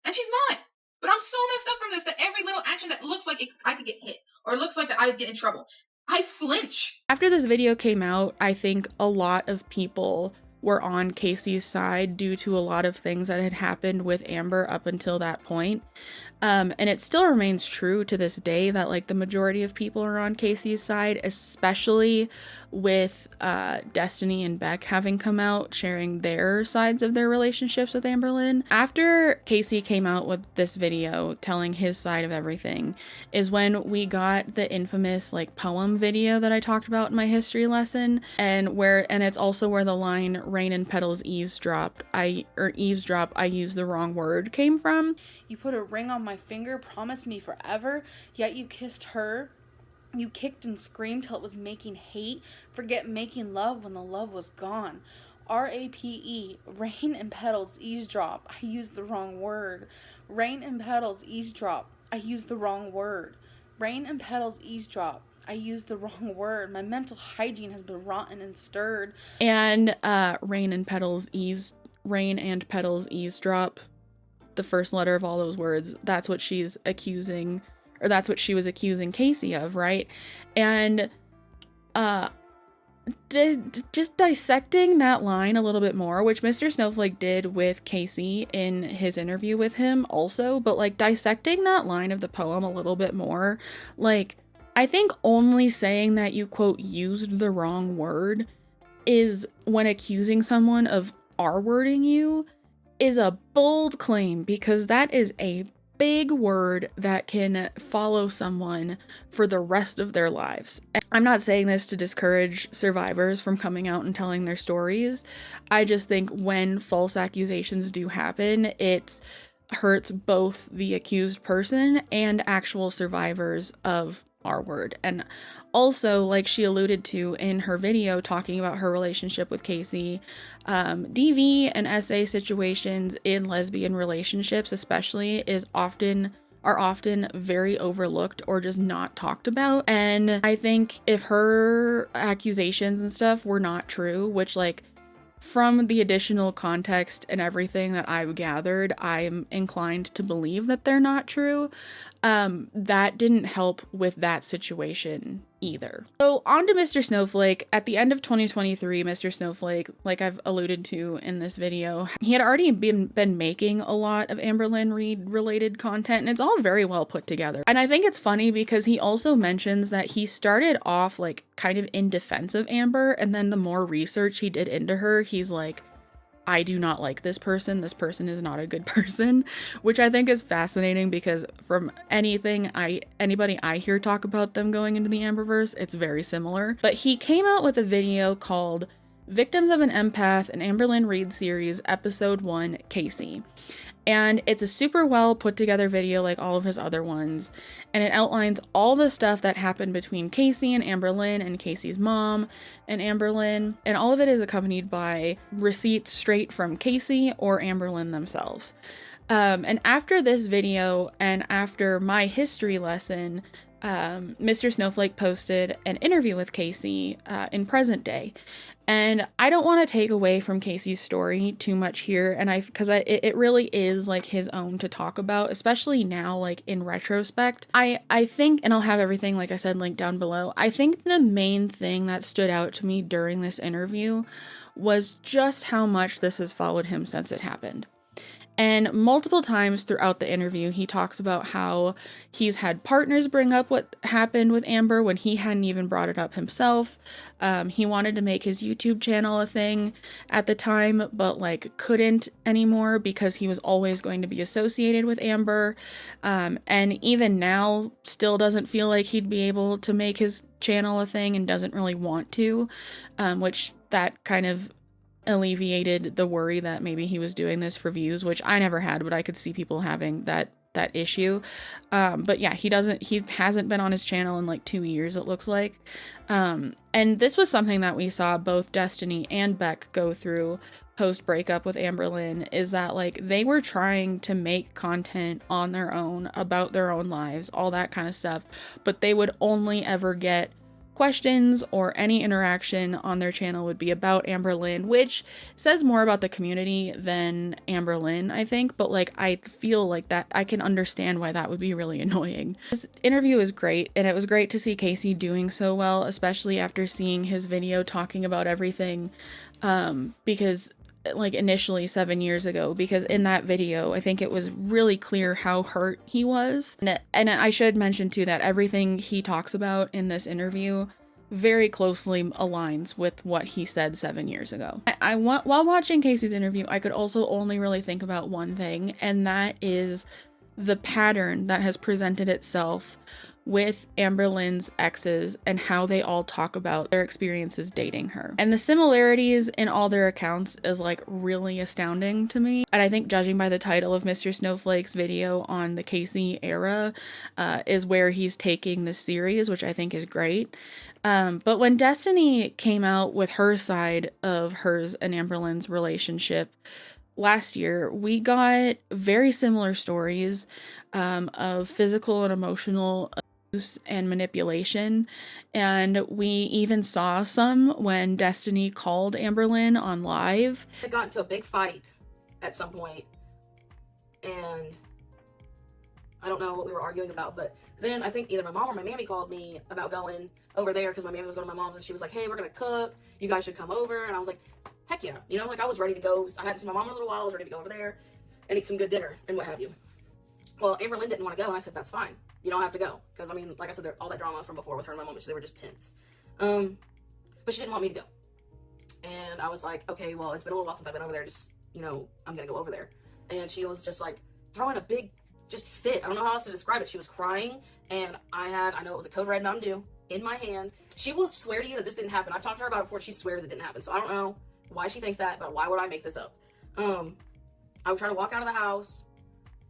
And she's not. But I'm so messed up from this that every little action that looks like I could get hit or looks like that I would get in trouble, I flinch. After this video came out, I think a lot of people were on Casey's side due to a lot of things that had happened with Amber up until that point. And it still remains true to this day that like the majority of people are on Casey's side, especially with Destiny and Beck having come out sharing their sides of their relationships with Amberlynn. After Casey came out with this video telling his side of everything is when we got the infamous like poem video that I talked about in my history lesson, and it's also where the line "Rain and petals eavesdrop, I use the wrong word" came from. You put a ring on my finger, promised me forever, yet you kissed her. You kicked and screamed till it was making hate. Forget making love when the love was gone. RAPE, rain and petals eavesdrop, I used the wrong word. Rain and petals eavesdrop, I used the wrong word. Rain and petals eavesdrop, I used the wrong word. My mental hygiene has been rotten and stirred. And rain and petals eavesdrop the first letter of all those words, that's what she's accusing, or that's what she was accusing Casey of, right? And just dissecting that line a little bit more, which Mr. Snowflake did with Casey in his interview with him also, but like dissecting that line of the poem a little bit more, like I think only saying that you quote used the wrong word is, when accusing someone of R-wording you, is a bold claim, because that is a big word that can follow someone for the rest of their lives. And I'm not saying this to discourage survivors from coming out and telling their stories. I just think when false accusations do happen, it hurts both the accused person and actual survivors of R-word. And also, like she alluded to in her video talking about her relationship with Casey, DV and SA situations in lesbian relationships especially are often very overlooked or just not talked about. And I think if her accusations and stuff were not true, which, like, from the additional context and everything that I've gathered, I'm inclined to believe that they're not true. That didn't help with that situation either. So on to Mr. Snowflake. At the end of 2023, Mr. Snowflake, like I've alluded to in this video, he had already been making a lot of Amberlynn Reid related content, and it's all very well put together. And I think it's funny because he also mentions that he started off like kind of in defense of Amber, and then the more research he did into her, he's like, I do not like this person. This person is not a good person, which I think is fascinating because from anybody I hear talk about them going into the Amberverse, it's very similar. But he came out with a video called Victims of an Empath, an Amberlynn Reid series, episode 1, Casey. And it's a super well put together video like all of his other ones. And it outlines all the stuff that happened between Casey and Amberlynn and Casey's mom and Amberlynn. And all of it is accompanied by receipts straight from Casey or Amberlynn themselves. And after this video and after my history lesson, Mr. Snowflake posted an interview with Casey in present day. And I don't want to take away from Casey's story too much here, and because it really is like his own to talk about, especially now, like in retrospect. I think, and I'll have everything, like I said, linked down below. I think the main thing that stood out to me during this interview was just how much this has followed him since it happened. And multiple times throughout the interview, he talks about how he's had partners bring up what happened with Amber when he hadn't even brought it up himself. He wanted to make his YouTube channel a thing at the time, but like couldn't anymore because he was always going to be associated with Amber. And even now still doesn't feel like he'd be able to make his channel a thing and doesn't really want to, which that kind of alleviated the worry that maybe he was doing this for views, which I never had, but I could see people having that issue. But yeah, he hasn't been on his channel in like 2 years, it looks like. And this was something that we saw both Destiny and Beck go through post breakup with Amberlynn, is that like they were trying to make content on their own about their own lives, all that kind of stuff, but they would only ever get questions or any interaction on their channel would be about Amberlynn, which says more about the community than Amberlynn, I think, but like I feel like that I can understand why that would be really annoying. This interview is great, and it was great to see Casey doing so well, especially after seeing his video talking about everything, because like initially 7 years ago, because in that video I think it was really clear how hurt he was. And I should mention too that everything he talks about in this interview very closely aligns with what he said 7 years ago. While watching Casey's interview, I could also only really think about one thing, and that is the pattern that has presented itself with Amberlynn's exes and how they all talk about their experiences dating her. And the similarities in all their accounts is like really astounding to me. And I think judging by the title of Mr. Snowflake's video on the Casey era is where he's taking this series, which I think is great. But when Destiny came out with her side of hers and Amberlynn's relationship last year, we got very similar stories of physical and emotional abuse and manipulation, and we even saw some when Destiny called Amberlynn on live. They got into a big fight at some point, and I don't know what we were arguing about, but then I think either my mom or my mammy called me about going over there because my mammy was going to my mom's, and she was like, hey, we're going to cook. You guys should come over. And I was like, heck yeah. You know, like I was ready to go. I hadn't seen my mom in a little while. I was ready to go over there and eat some good dinner and what have you. Well, Amberlynn didn't want to go, and I said, that's fine. You don't have to go. Because, I mean, like I said, all that drama from before with her and my mom, they were just tense. But she didn't want me to go. And I was like, okay, well, it's been a little while since I've been over there. Just, you know, I'm going to go over there. And she was just like throwing a big just fit. I don't know how else to describe it. She was crying, and I know it was a Code Red Mountain Dew in my hand. She will swear to you that this didn't happen. I've talked to her about it before. She swears it didn't happen. So I don't know why she thinks that, but why would I make this up? I would try to walk out of the house,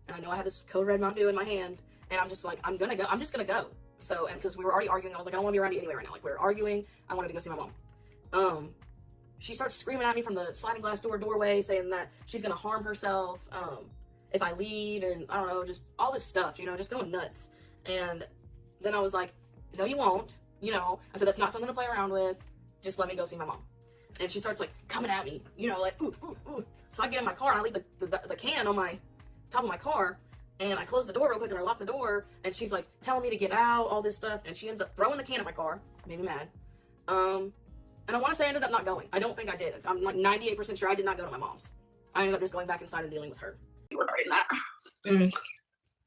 and I know I had this Code Red Mountain Dew in my hand, and I'm just like, I'm gonna go. I'm just gonna go. So, and because we were already arguing, I was like, I don't want to be around you anyway right now. Like, we were arguing. I wanted to go see my mom. She starts screaming at me from the sliding glass doorway, saying that she's gonna harm herself if I leave, and I don't know, just all this stuff, you know, just going nuts. And then I was like, no, you won't, you know. I said, that's not something to play around with. Just let me go see my mom. And she starts like coming at me, you know, like ooh, ooh, ooh. So I get in my car and I leave the can on my top of my car, and I close the door real quick and I lock the door, and she's like telling me to get out, all this stuff, and she ends up throwing the can at my car, made me mad. And I want to say I ended up not going. I don't think I did. I'm like 98% sure I did not go to my mom's. I ended up just going back inside and dealing with her. Regarding that,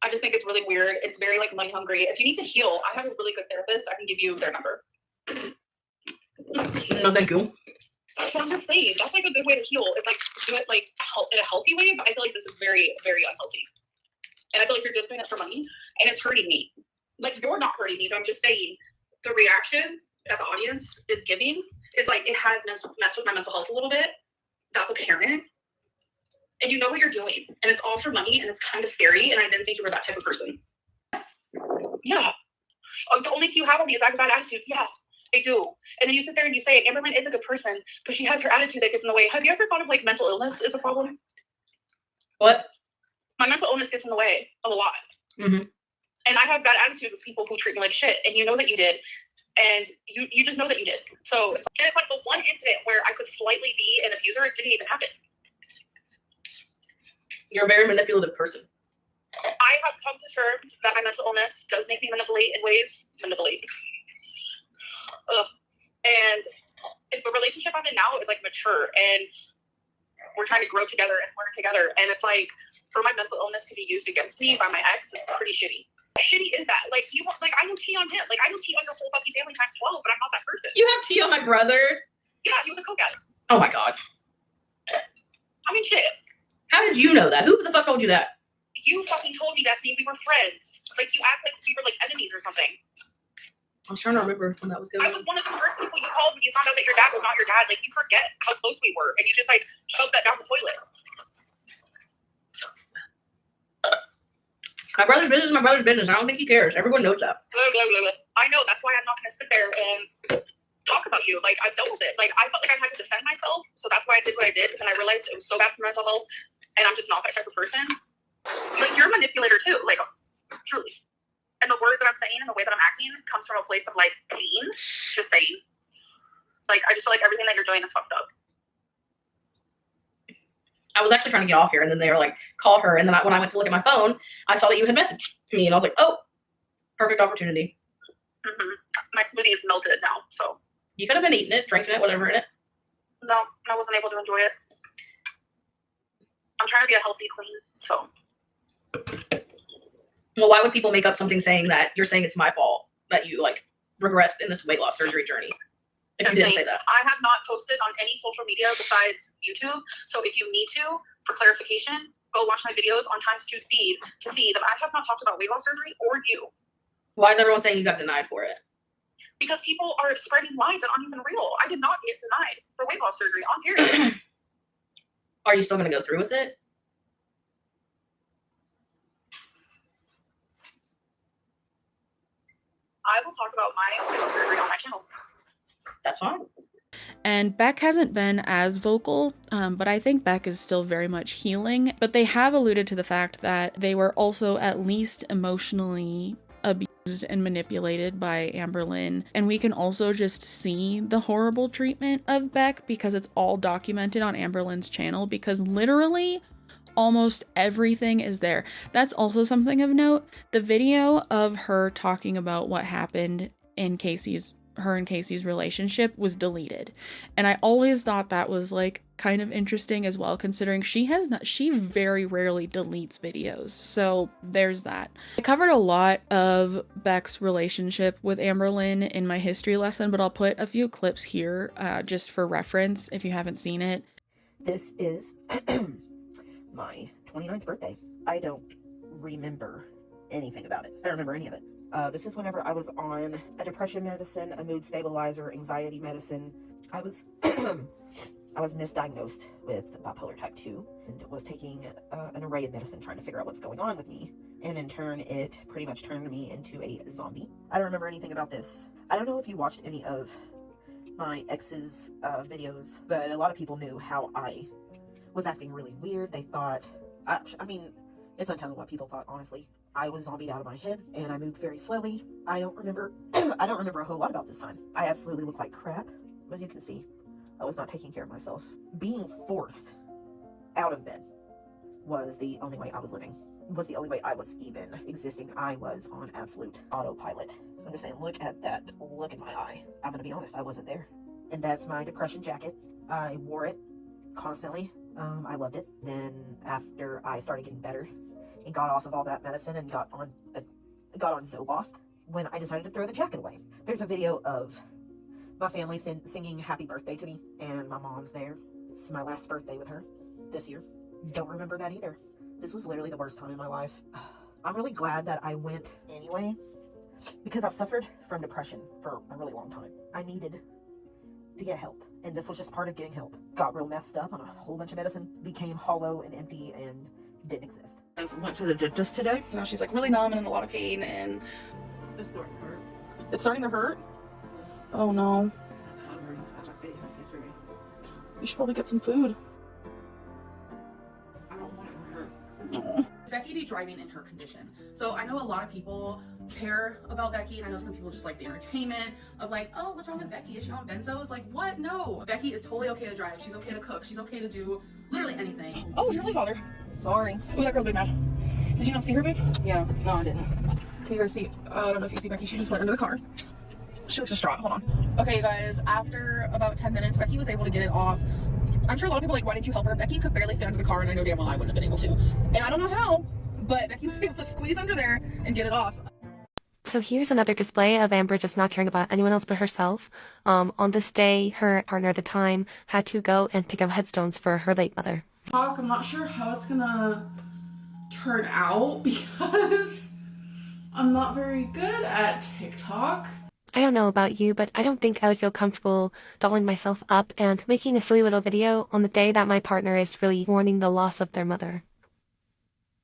I just think it's really weird. It's very like money hungry. If you need to heal, I have a really good therapist. I can give you their number. No, thank you. But I'm just saying, that's like a good way to heal. It's like do it like in a healthy way, but I feel like this is very, very unhealthy. And I feel like you're just doing it for money, and it's hurting me. Like, you're not hurting me, but I'm just saying the reaction that the audience is giving is like, it has messed with my mental health a little bit. That's apparent. And you know what you're doing. And it's all for money, and it's kind of scary, and I didn't think you were that type of person. Yeah. Oh, the only thing you have on me is I have a bad attitude. Yeah, I do. And then you sit there and you say, Amberlynn is a good person, but she has her attitude that gets in the way. Have you ever thought of like mental illness is a problem? What? My mental illness gets in the way of a lot. Mm-hmm. And I have bad attitude with people who treat me like shit, and you know that you did. And you just know that you did. So it's like the one incident where I could slightly be an abuser, it didn't even happen. You're a very manipulative person. I have come to terms that my mental illness does make me manipulate in ways. And the relationship I'm in now is like mature, and we're trying to grow together and learn together. And it's like, for my mental illness to be used against me by my ex is pretty shitty. How shitty is that? Like, I know tea on him. Like, I know tea on your whole fucking family times 12, but I'm not that person. You have tea on my brother? Yeah, he was a coke addict. Oh my god. I mean, shit. How did you know that? Who the fuck told you that? You fucking told me, Destiny, we were friends. Like, you act like we were like enemies or something. I'm trying to remember when that was going I was one of the first people you called when you found out that your dad was not your dad. Like, you forget how close we were, and you just like shoved that down the toilet. My brother's business is my brother's business. I don't think he cares. Everyone knows that. I know. That's why I'm not going to sit there and talk about you. Like, I've dealt with it. Like, I felt like I had to defend myself, so that's why I did what I did. And I realized it was so bad for mental health, and I'm just not that type of person. Like, you're a manipulator too. Like, truly. And the words that I'm saying and the way that I'm acting comes from a place of like pain. Just saying. Like, I just feel like everything that you're doing is fucked up. I was actually trying to get off here, and then they were like, call her. And then when I went to look at my phone, I saw that you had messaged me, and I was like, oh, perfect opportunity. Mm-hmm. My smoothie is melted now, so. You could have been eating it, drinking it, whatever in it. No, I wasn't able to enjoy it. I'm trying to be a healthy queen, so. Well, why would people make up something saying that you're saying it's my fault that you like regressed in this weight loss surgery journey? If you didn't say that. I have not posted on any social media besides YouTube. So if you need to, for clarification, go watch my videos on ×2 speed to see that I have not talked about weight loss surgery or you. Why is everyone saying you got denied for it? Because people are spreading lies that aren't even real. I did not get denied for weight loss surgery on period. Are you still going to go through with it? I will talk about my weight loss surgery on my channel. That's fine. And Beck hasn't been as vocal, but I think Beck is still very much healing. But they have alluded to the fact that they were also at least emotionally abused and manipulated by Amberlynn. And we can also just see the horrible treatment of Beck because it's all documented on Amberlynn's channel, because literally almost everything is there. That's also something of note. The video of her talking about what happened in her and Casey's relationship was deleted. And I always thought that was like kind of interesting as well, considering she very rarely deletes videos. So there's that. I covered a lot of Beck's relationship with Amberlynn in my history lesson, but I'll put a few clips here just for reference if you haven't seen it. This is my 29th birthday. I don't remember anything about it. I don't remember any of it. This is whenever I was on a depression medicine, a mood stabilizer, anxiety medicine. I was I was misdiagnosed with bipolar type 2 and was taking an array of medicine trying to figure out what's going on with me. And in turn, it pretty much turned me into a zombie. I don't remember anything about this. I don't know if you watched any of my ex's videos, but a lot of people knew how I was acting really weird. They thought, I mean, it's untelling what people thought, honestly. I was zombied out of my head, and I moved very slowly. I don't remember I don't remember a whole lot about this time. I absolutely look like crap, as you can see. I was not taking care of myself. Being forced out of bed was the only way I was living. Was the only way I was even existing. I was on absolute autopilot. I'm just saying, look at that look in my eye. I'm gonna be honest, I wasn't there. And that's my depression jacket. I wore it constantly. I loved it. Then after I started getting better and got off of all that medicine and got on Zoloft, when I decided to throw the jacket away. There's a video of my family singing happy birthday to me, and my mom's there. It's my last birthday with her this year. Don't remember that either. This was literally the worst time in my life. I'm really glad that I went anyway, because I've suffered from depression for a really long time. I needed to get help, and this was just part of getting help. Got real messed up on a whole bunch of medicine, became hollow and empty and didn't exist. I went to the dentist today. So now she's like really numb and in a lot of pain, and It's starting to hurt. it's starting to hurt. Oh no. You should probably get some food. I don't want it to hurt. No. Becky be driving in her condition. So I know a lot of people care about Becky, and I know some people just like the entertainment of like, oh, what's wrong with Becky? Is she on benzos? Like, what? No. Becky is totally okay to drive. She's okay to cook. She's okay to do literally anything. Oh, it's your late father. Sorry. Oh, that girl's big mad. Did you not see her, babe? Yeah, no, I didn't. Can you guys see? I don't know if you see Becky. She just went into the car. She looks distraught. Hold on. Okay, guys. After about 10 minutes, Becky was able to get it off. I'm sure a lot of people are like, why didn't you help her? Becky could barely fit under the car, and I know damn well I wouldn't have been able to. And I don't know how, but Becky was able to squeeze under there and get it off. So here's another display of Amber just not caring about anyone else but herself. On this day, her partner at the time had to go and pick up headstones for her late mother. I'm not sure how it's gonna turn out because I'm not very good at TikTok. I don't know about you, but I don't think I would feel comfortable dolling myself up and making a silly little video on the day that my partner is really mourning the loss of their mother.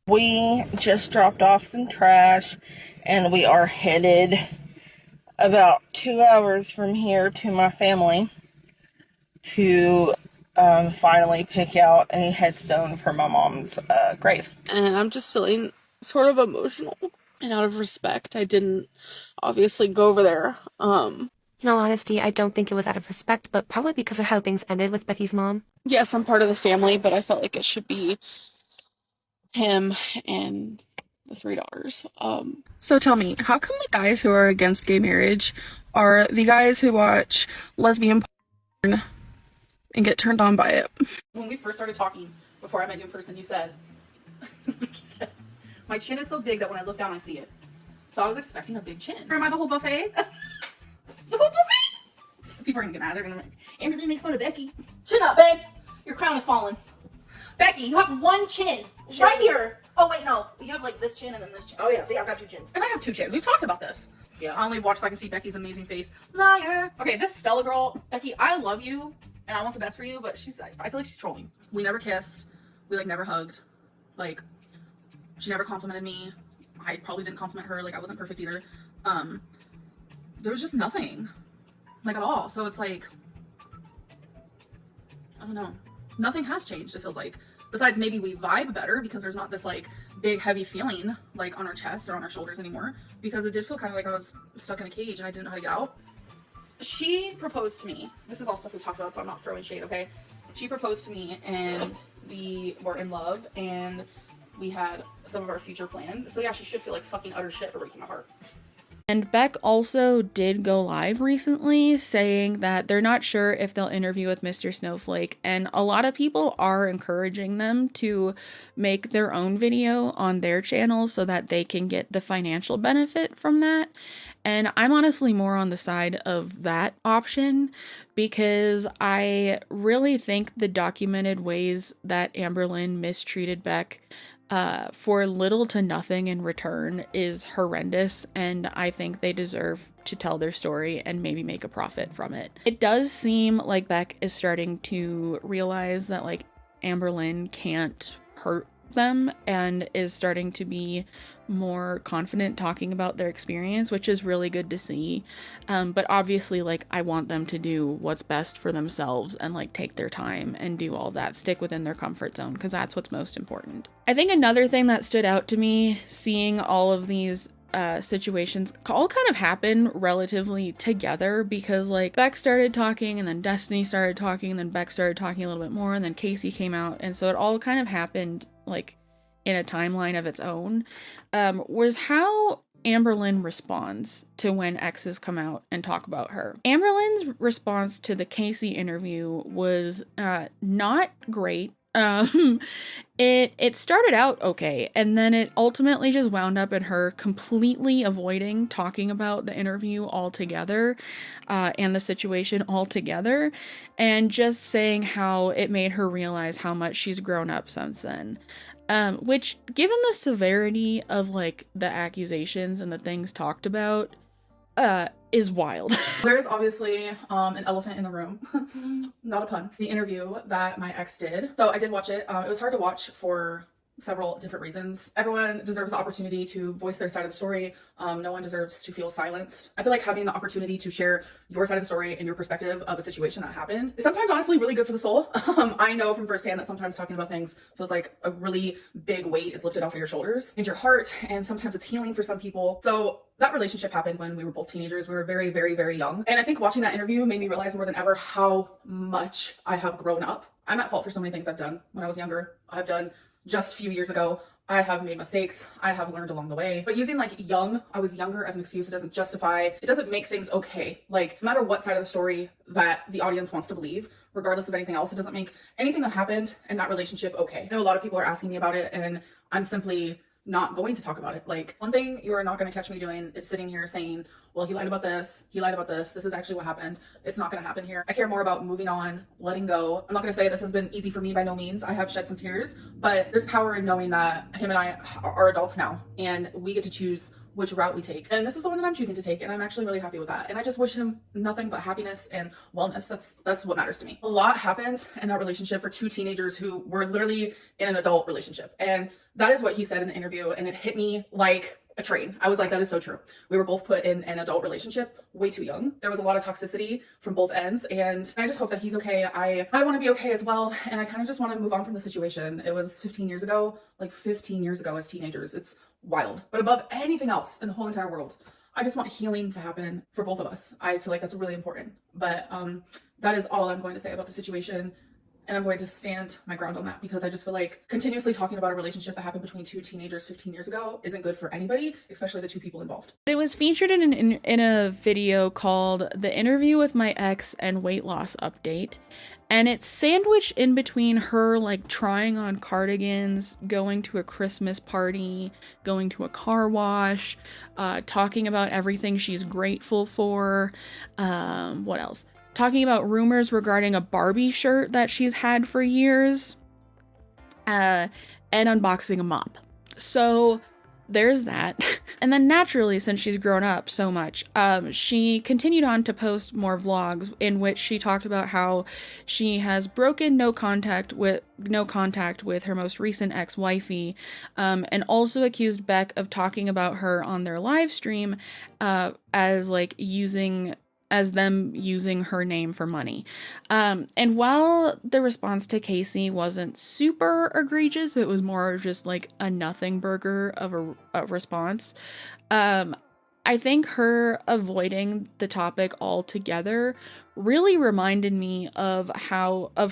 We just dropped off some trash, and we are headed about 2 hours from here to my family to finally pick out a headstone for my mom's grave. And I'm just feeling sort of emotional. And out of respect, I didn't obviously go over there. In all honesty, I don't think it was out of respect, but probably because of how things ended with Becky's mom. Yes, I'm part of the family, but I felt like it should be him and the 3 daughters. So tell me, how come the guys who are against gay marriage are the guys who watch lesbian porn and get turned on by it? When we first started talking, before I met you in person, you said, my chin is so big that when I look down, I see it. So I was expecting a big chin. Am I the whole buffet? The whole buffet? People are gonna get mad. They're gonna like, Amberlynn makes fun of Becky. Chin up, babe. Your crown is falling. Becky, you have one chin. Right here. Oh, wait, no. You have like this chin and then this chin. Oh yeah, see, I've got 2 chins. And I have 2 chins. We've talked about this. Yeah. I only watch so I can see Becky's amazing face. Liar. Okay, this Stella girl, Becky, I love you and I want the best for you, but I feel like she's trolling. We never kissed. We like never hugged. Like, she never complimented me. I probably didn't compliment her. Like, I wasn't perfect either. There was just nothing. Like, at all. So it's like, I don't know. Nothing has changed, it feels like. Besides, maybe we vibe better because there's not this, like, big, heavy feeling, like, on our chest or on our shoulders anymore. Because it did feel kind of like I was stuck in a cage and I didn't know how to get out. She proposed to me. This is all stuff we've talked about, so I'm not throwing shade, okay? She proposed to me, and we were in love and we had some of our future planned. So yeah, she should feel like fucking utter shit for breaking my heart. And Beck also did go live recently saying that they're not sure if they'll interview with Mr. Snowflake, and a lot of people are encouraging them to make their own video on their channel so that they can get the financial benefit from that. And I'm honestly more on the side of that option because I really think the documented ways that Amberlynn mistreated Beck for little to nothing in return is horrendous, and I think they deserve to tell their story and maybe make a profit from it. It does seem like Beck is starting to realize that like Amberlynn can't hurt them and is starting to be more confident talking about their experience, which is really good to see. But obviously, like, I want them to do what's best for themselves and like take their time and do all that, stick within their comfort zone, because that's what's most important. I think another thing that stood out to me seeing all of these situations all kind of happen relatively together, because like Beck started talking and then Destiny started talking and then Beck started talking a little bit more and then Casey came out, and so it all kind of happened like in a timeline of its own. Was how Amberlynn responds to when exes come out and talk about her. Amberlynn's response to the Casey interview was not great. It started out okay, and then it ultimately just wound up in her completely avoiding talking about the interview altogether, and the situation altogether, and just saying how it made her realize how much she's grown up since then. Which, given the severity of like the accusations and the things talked about, is wild. There's obviously an elephant in the room, not a pun, the interview that my ex did. So I did watch it. It was hard to watch for several different reasons. Everyone deserves the opportunity to voice their side of the story. No one deserves to feel silenced. I feel like having the opportunity to share your side of the story and your perspective of a situation that happened is sometimes honestly really good for the soul. I know from firsthand that sometimes talking about things feels like a really big weight is lifted off of your shoulders and your heart, and sometimes it's healing for some people. So that relationship happened when we were both teenagers. We were very, very, very young. And I think watching that interview made me realize more than ever how much I have grown up. I'm at fault for so many things I've done when I was younger. I've done just a few years ago. I have made mistakes. I have learned along the way. But using like I was younger as an excuse, it doesn't justify, it doesn't make things okay. Like, no matter what side of the story that the audience wants to believe, regardless of anything else, it doesn't make anything that happened in that relationship okay. I know a lot of people are asking me about it, and I'm simply not going to talk about it. Like, one thing you are not going to catch me doing is sitting here saying, well, he lied about this, this is actually what happened. It's not going to happen here. I care more about moving on, letting go. I'm not going to say this has been easy for me, by no means. I have shed some tears, but there's power in knowing that him and I are adults now, and we get to choose which route we take. And this is the one that I'm choosing to take, and I'm actually really happy with that. And I just wish him nothing but happiness and wellness. That's what matters to me. A lot happened in that relationship for two teenagers who were literally in an adult relationship. And that is what he said in the interview, and it hit me like a train. I was like, that is so true. We were both put in an adult relationship way too young. There was a lot of toxicity from both ends, and I just hope that he's okay. I want to be okay as well, and I kind of just want to move on from the situation. It was 15 years ago, like 15 years ago as teenagers. It's wild. But above anything else in the whole entire world, I just want healing to happen for both of us. I feel like that's really important. But that is all I'm going to say about the situation. And I'm going to stand my ground on that, because I just feel like continuously talking about a relationship that happened between two teenagers 15 years ago isn't good for anybody, especially the two people involved. It was featured in a video called The Interview with My Ex and Weight Loss Update. And it's sandwiched in between her like trying on cardigans, going to a Christmas party, going to a car wash, talking about everything she's grateful for. What else? Talking about rumors regarding a Barbie shirt that she's had for years, and unboxing a mop. So there's that. And then naturally, since she's grown up so much, she continued on to post more vlogs in which she talked about how she has broken no contact with her most recent ex-wifey, and also accused Beck of talking about her on their live stream as them using her name for money. And while the response to Casey wasn't super egregious, it was more just like a nothing burger of a response. I think her avoiding the topic altogether really reminded me of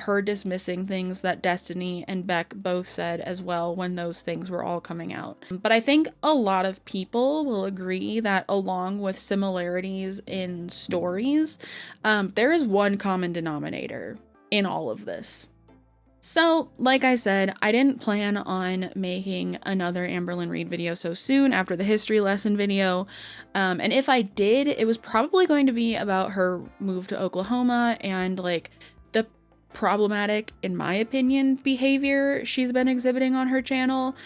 her dismissing things that Destiny and Beck both said as well when those things were all coming out. But I think a lot of people will agree that along with similarities in stories, there is one common denominator in all of this. So, like I said, I didn't plan on making another Amberlynn Reid video so soon after the history lesson video, and if I did, it was probably going to be about her move to Oklahoma and, like, the problematic, in my opinion, behavior she's been exhibiting on her channel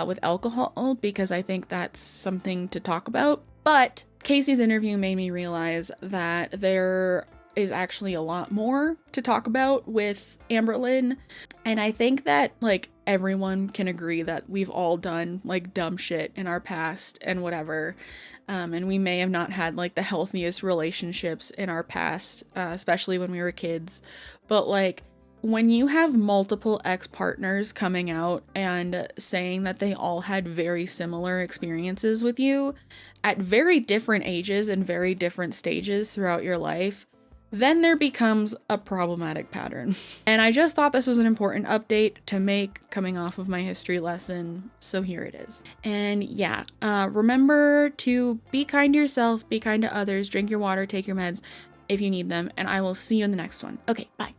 with alcohol, because I think that's something to talk about. But Casey's interview made me realize that there is actually a lot more to talk about with Amberlynn. And I think that, like, everyone can agree that we've all done, like, dumb shit in our past and whatever. And we may have not had, like, the healthiest relationships in our past, especially when we were kids. But, like, when you have multiple ex-partners coming out and saying that they all had very similar experiences with you at very different ages and very different stages throughout your life, then there becomes a problematic pattern. And I just thought this was an important update to make coming off of my history lesson, so here it is. And yeah, remember to be kind to yourself, be kind to others, drink your water, take your meds if you need them, and I will see you in the next one. Okay, bye.